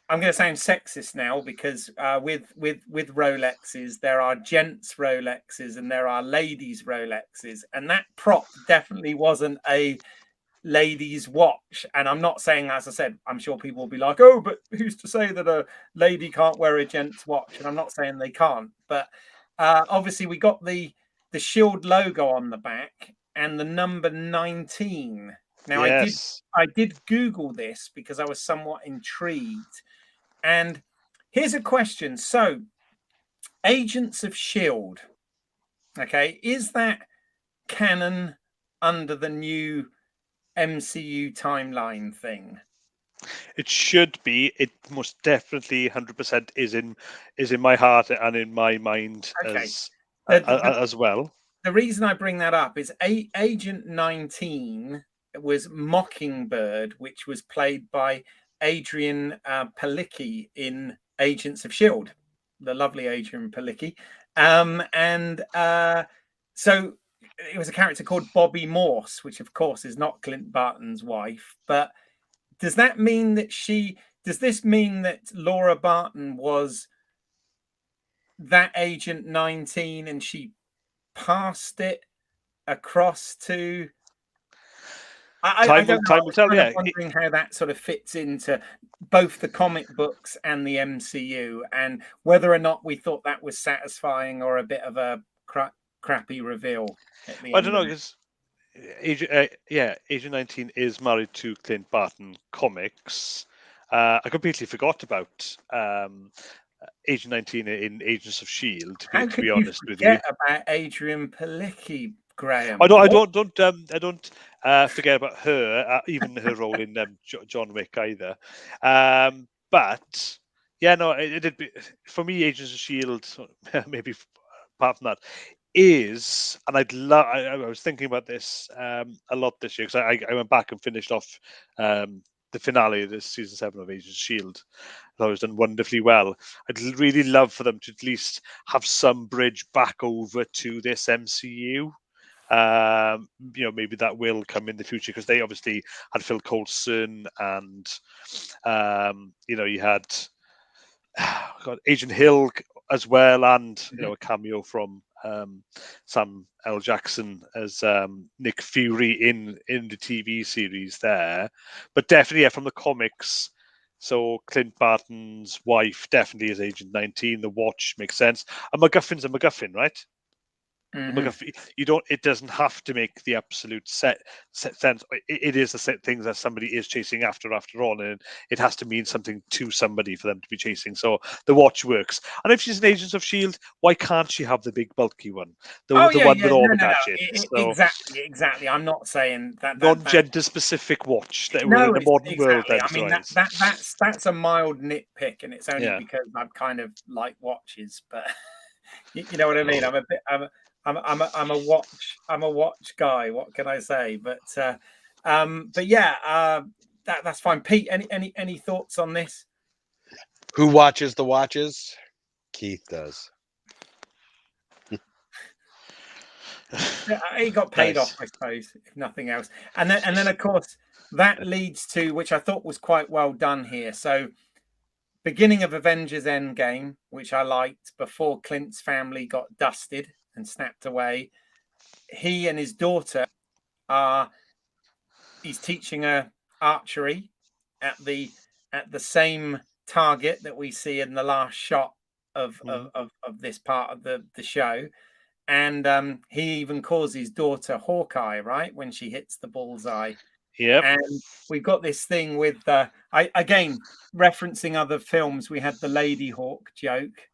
I'm going to sound sexist now, because with Rolexes, there are gents Rolexes and there are ladies Rolexes, and that prop definitely wasn't a ladies watch. And I'm not saying, as I said, I'm sure people will be like, oh, but who's to say that a lady can't wear a gent's watch? And I'm not saying they can't, but obviously we got the Shield logo on the back and the number 19. Now Yes. I did Google this because I was somewhat intrigued. And here's a question. So, Agents of Shield, okay, is that canon under the new MCU timeline thing? It should be. It most definitely 100% is in my heart and in my mind Okay. as well. The reason I bring that up is Agent 19 was Mockingbird, which was played by Adrian Palicki in Agents of Shield, the lovely Adrian Palicki. So it was a character called Bobby Morse, which of course is not Clint Barton's wife. But does that mean that does this mean that Laura Barton was that Agent 19 and she passed it across to? I don't know. Time will tell. Yeah, wondering how that sort of fits into both the comic books and the MCU, and whether or not we thought that was satisfying or a bit of a crappy reveal at the end. I don't know because Agent 19 is married to Clint Barton Comics. I completely forgot about Agent 19 in Agents of Shield. To be honest with you, about Adrian Palicki, Graham. I don't forget about her, even her role in John Wick either. But yeah, no, it did be for me. Agents of Shield, maybe apart from that, is, and I was thinking about this a lot this year because I went back and finished off the finale of this season 7 of Agents of Shield. I thought it was done wonderfully well. I'd really love for them to at least have some bridge back over to this MCU. Maybe that will come in the future because they obviously had Phil Coulson and you had Agent Hill as well, and a cameo from Sam L. Jackson as Nick Fury in the TV series there. But definitely, from the comics. So Clint Barton's wife definitely is Agent 19. The watch makes sense. A MacGuffin's a MacGuffin, right? It doesn't have to make the absolute set sense. It is the thing that somebody is chasing after all, and it has to mean something to somebody for them to be chasing. So the watch works. And if she's an Agents of Shield, why can't she have the big bulky one? The one with all the gadgets. Exactly. I'm not saying that non-gender specific watch that we're in a modern world. Then, I mean that's a mild nitpick, and it's only because I'm kind of like watches, but you know what I mean. I'm a watch guy. What can I say? But yeah, that's fine. Pete, any thoughts on this? Who watches the watches? Keith does. He got paid off, I suppose, if nothing else. And then of course that leads to, which I thought was quite well done here. So beginning of Avengers Endgame, which I liked, before Clint's family got dusted and snapped away. He and his daughter he's teaching her archery at the same target that we see in the last shot of this part of the show. And he even calls his daughter Hawkeye, right, when she hits the bullseye. Yep. And we've got this thing with again referencing other films. We had the Lady Hawk joke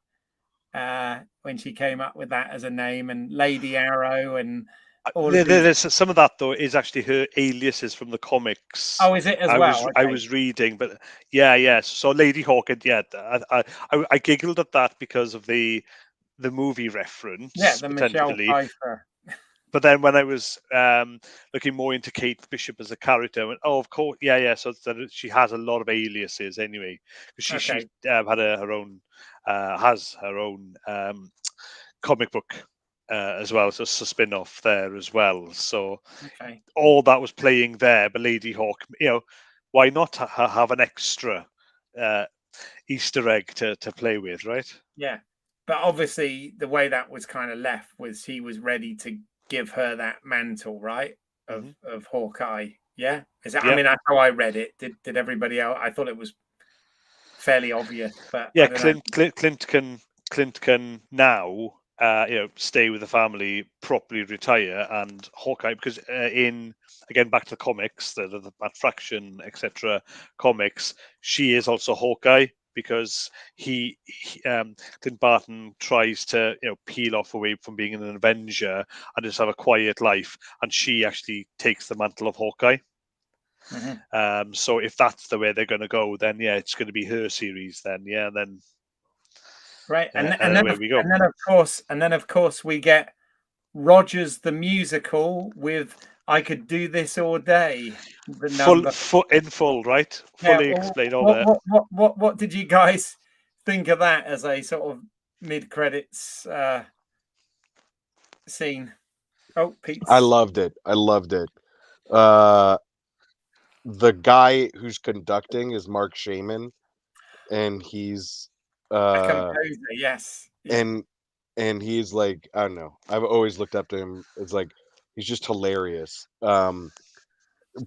when she came up with that as a name, and Lady Arrow, and there's some of that though is actually her aliases from the comics. Oh, is it as well? I was reading, but yeah. So Lady Hawk, I giggled at that because of the movie reference. Yeah, the Michelle Pfeiffer. But then when I was looking more into Kate Bishop as a character, I went, oh, of course, yeah. So that she has a lot of aliases anyway, because she had has her own comic book as well, so it's a spin-off there as well. So all that was playing there, but Lady Hawk, why not have an extra Easter egg to play with, right? Yeah, but obviously the way that was kind of left was he was ready to give her that mantle, right, of Hawkeye, Yeah, is that? I Yeah. mean, that's how I read it. Did everybody else? I thought it was fairly obvious, but Yeah, I don't know. Clint can now stay with the family, properly retire, and Hawkeye, because in again back to the comics, the Matt Fraction etc. comics, she is also Hawkeye because Clint Barton tries to peel off away from being an Avenger and just have a quiet life, and she actually takes the mantle of Hawkeye. So if that's the way they're going to go, then yeah, it's going to be her series. Then yeah, then Right, and away we go. then of course we get Rogers the musical with "I Could Do This All Day." The number, In full, right? yeah. Fully explain all What that. what did you guys think of that as a sort of mid credits scene? Oh, Pete's. I loved it. Uh, the guy who's conducting is Mark Shaman, and he's A composer, yes. and he's like, I don't know. I've always looked up to him. It's like he's just hilarious.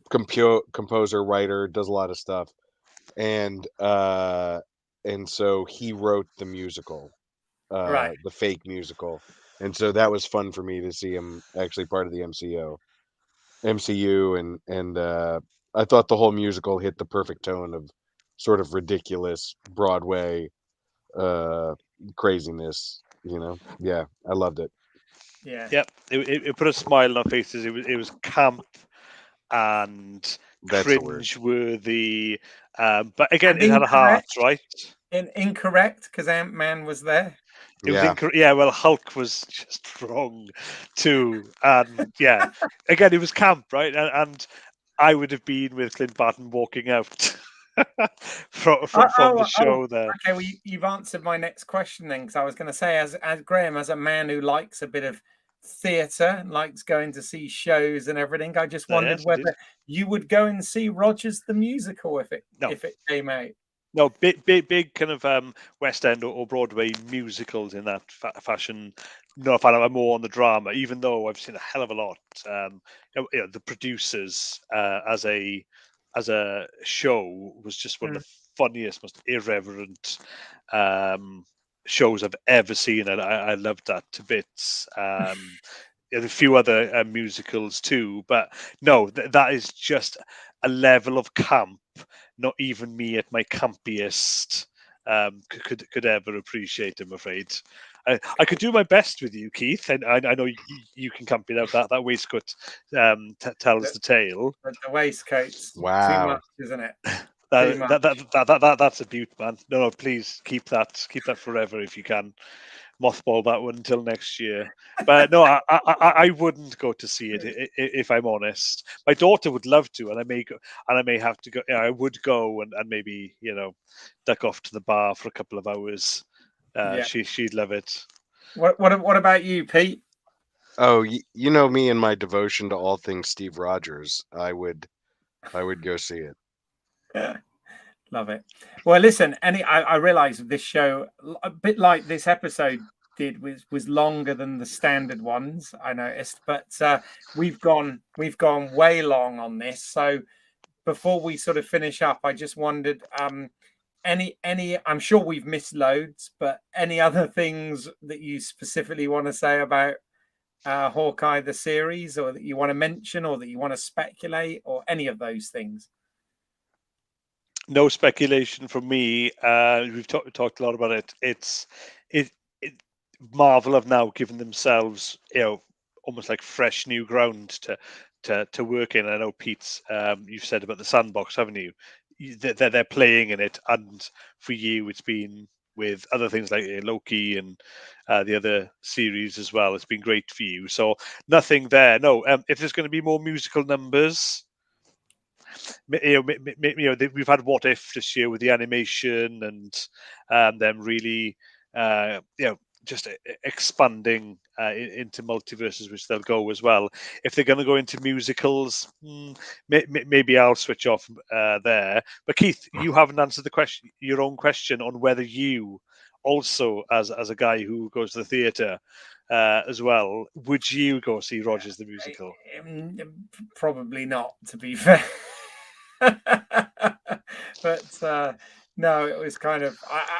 Composer, writer, does a lot of stuff, and so he wrote the musical, Right. the fake musical, and so that was fun for me to see him actually part of the MCU, and I thought the whole musical hit the perfect tone of sort of ridiculous Broadway craziness. Yeah, I loved it. Yeah. Yep, it put a smile on our faces. It was camp and That's the word. cringe-worthy, but again, And it had a heart, incorrect. right? Incorrect, because Ant-Man was there. It was Yeah, incorrect. Yeah, well, Hulk was just wrong too, and yeah, again, it was camp, right? And I would have been with Clint Barton walking out from the show there. Okay. Well, you've answered my next question then, because I was going to say, as Graham, as a man who likes a bit of theatre, likes going to see shows and everything, I just wondered Yes, indeed. whether you would go and see Rogers the musical if No. it came out. No, big kind of West End or Broadway musicals in that fashion. No, I'm more on the drama, even though I've seen a hell of a lot. The producers as a show was just one of the funniest, most irreverent shows I've ever seen, and I loved that to bits. A few other musicals too, but no, that is just a level of camp not even me at my campiest could ever appreciate. I'm afraid. I could do my best with you, Keith, and I know you can camp it out. That waistcoat tells the tale. The waistcoat's too wow. much, isn't it? Too much. That's a beaut, man. No, please keep that forever if you can. Mothball that one until next year. But no, I wouldn't go to see it if I'm honest. My daughter would love to, and I may go, and I may have to go. I would go and maybe duck off to the bar for a couple of hours. Yeah. She'd love it. What about you, Pete? Oh, you know me and my devotion to all things Steve Rogers. I would go see it. Yeah. Love it. Well, listen, I realize this show, a bit like this episode did, was longer than the standard ones, I noticed, but we've gone way long on this. So before we sort of finish up, I just wondered, any I'm sure we've missed loads, but any other things that you specifically want to say about Hawkeye the series, or that you want to mention, or that you want to speculate, or any of those things? No speculation from me. We've talked a lot about it. It Marvel have now given themselves, almost like fresh new ground to work in. I know Pete's, you've said about the sandbox, haven't you? They're playing in it, and for you, it's been with other things like Loki and the other series as well. It's been great for you. So nothing there. No, if there's going to be more musical numbers. We've had What If this year with the animation and them really, just expanding into multiverses, which they'll go as well. If they're going to go into musicals, maybe I'll switch off there. But Keith, you haven't answered your own question on whether you also, as a guy who goes to the theatre, as well. Would you go see Rogers the Musical? Probably not, to be fair. But no, it was kind of.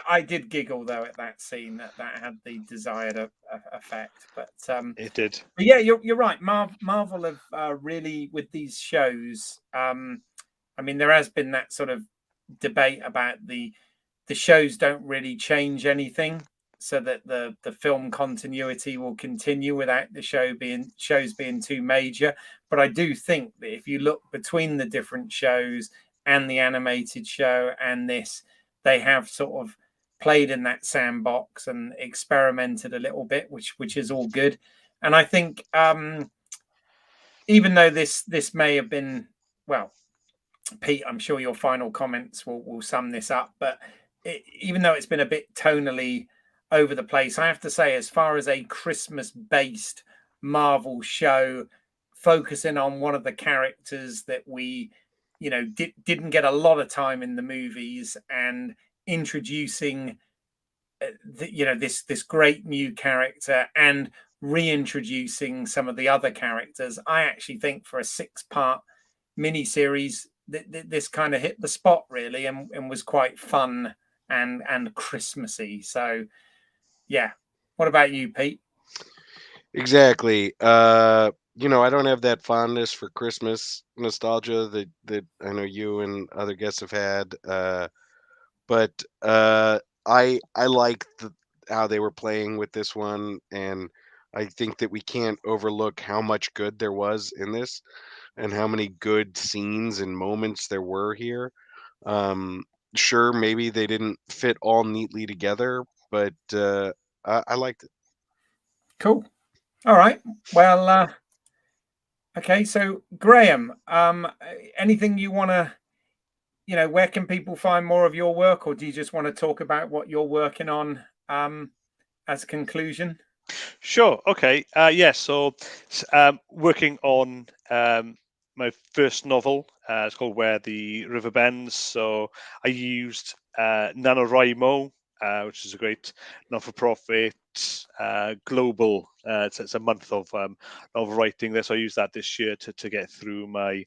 I did giggle though at that scene. That had the desired effect. But It did. But yeah, you're right. Marvel have really, with these shows. I mean, there has been that sort of debate about the shows don't really change anything, so that the film continuity will continue without the shows being too major. But I do think that if you look between the different shows and the animated show and this, they have sort of played in that sandbox and experimented a little bit, which is all good. And I think even though this may have been, well, Pete, I'm sure your final comments will sum this up, but even though it's been a bit tonally over the place, I have to say, as far as a Christmas-based Marvel show focusing on one of the characters that we, didn't get a lot of time in the movies, and introducing, this great new character and reintroducing some of the other characters, I actually think for a 6-part miniseries, this kind of hit the spot really, and was quite fun and Christmassy. So yeah, what about you, Pete? Exactly. I don't have that fondness for Christmas nostalgia that I know you and other guests have had. But I like how they were playing with this one, and I think that we can't overlook how much good there was in this, and how many good scenes and moments there were here. Sure, maybe they didn't fit all neatly together, but I liked it. Cool. All right. Well, okay. So Graham, anything you want to, where can people find more of your work, or do you just want to talk about what you're working on as a conclusion? Sure. Okay. Yes. So, working on my first novel. It's called Where the River Bends. So I used NaNoWriMo, which is a great not-for-profit global. It's a month of writing this. I used that this year to get through my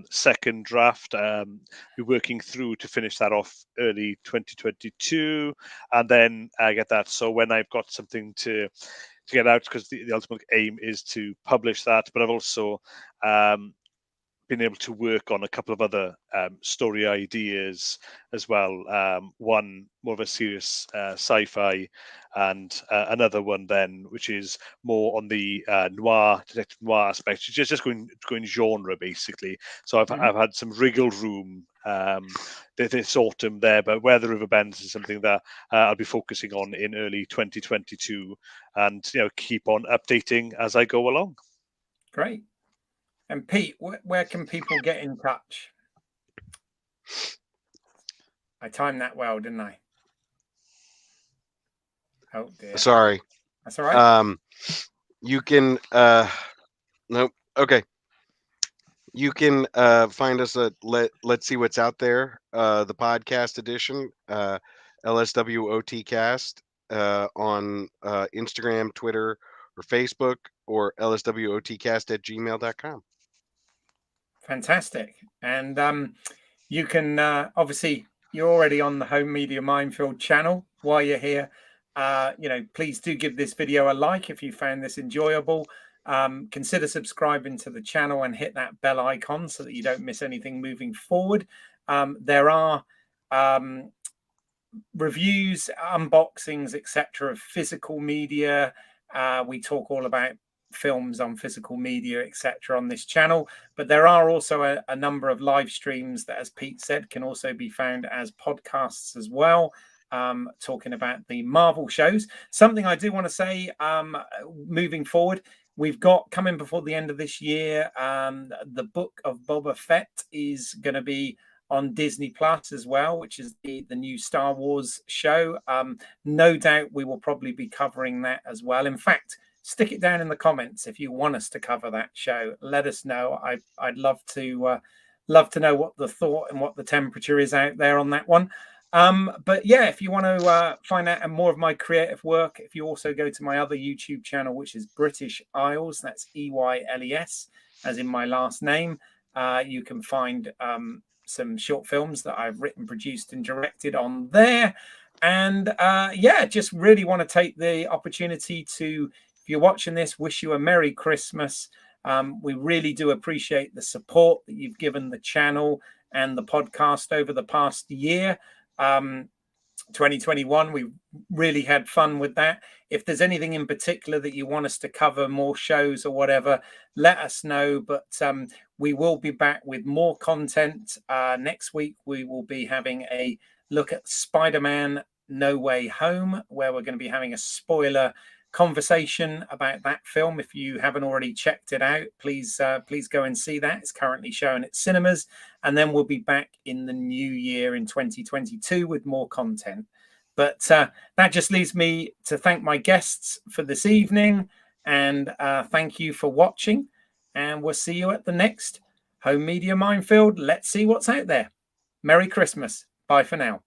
second draft. We're working through to finish that off early 2022, and then get that. So when I've got something to get out, because the ultimate aim is to publish that, but I've also been able to work on a couple of other story ideas as well. One more of a serious sci-fi, and another one then which is more on the detective noir aspect, just going genre basically. So I've had some wriggle room this autumn there, but Where the River Bends is something that I'll be focusing on in early 2022, and keep on updating as I go along. Great. And Pete, where can people get in touch? I timed that well, didn't I? Oh dear. Sorry. That's all right. You can nope. Okay. You can find us at Let's See What's Out There, the podcast edition, LSWOT cast, on Instagram, Twitter, or Facebook, or lswotcast@gmail.com. Fantastic. And you can obviously, you're already on the Home Media Minefield channel. While you're here, please do give this video a like if you found this enjoyable. Consider subscribing to the channel and hit that bell icon so that you don't miss anything moving forward. There are reviews, unboxings, etc. of physical media. We talk all about films on physical media, etc. on this channel, but there are also a number of live streams that, as Pete said, can also be found as podcasts as well, talking about the Marvel shows. Something I do want to say, moving forward, we've got coming before the end of this year, the Book of Boba Fett is going to be on Disney Plus as well, which is the new Star Wars show. No doubt we will probably be covering that as well. In fact, stick it down in the comments if you want us to cover that show. Let us know. I'd love to know what the thought and what the temperature is out there on that one. But yeah, if you want to find out more of my creative work, if you also go to my other YouTube channel, which is British Isles, that's EYLES, as in my last name, you can find some short films that I've written, produced, and directed on there. And yeah, just really want to take the opportunity to, if you're watching this, wish you a Merry Christmas. We really do appreciate the support that you've given the channel and the podcast over the past year. 2021, we really had fun with that. If there's anything in particular that you want us to cover, more shows or whatever, let us know. But we will be back with more content. Next week, we will be having a look at Spider-Man No Way Home, where we're going to be having a spoiler conversation about that film. If you haven't already checked it out, please go and see that. It's currently showing at cinemas, and then we'll be back in the new year in 2022 with more content. But that just leaves me to thank my guests for this evening, and thank you for watching, and we'll see you at the next Home Media Minefield. Let's see what's out there. Merry Christmas. Bye for now.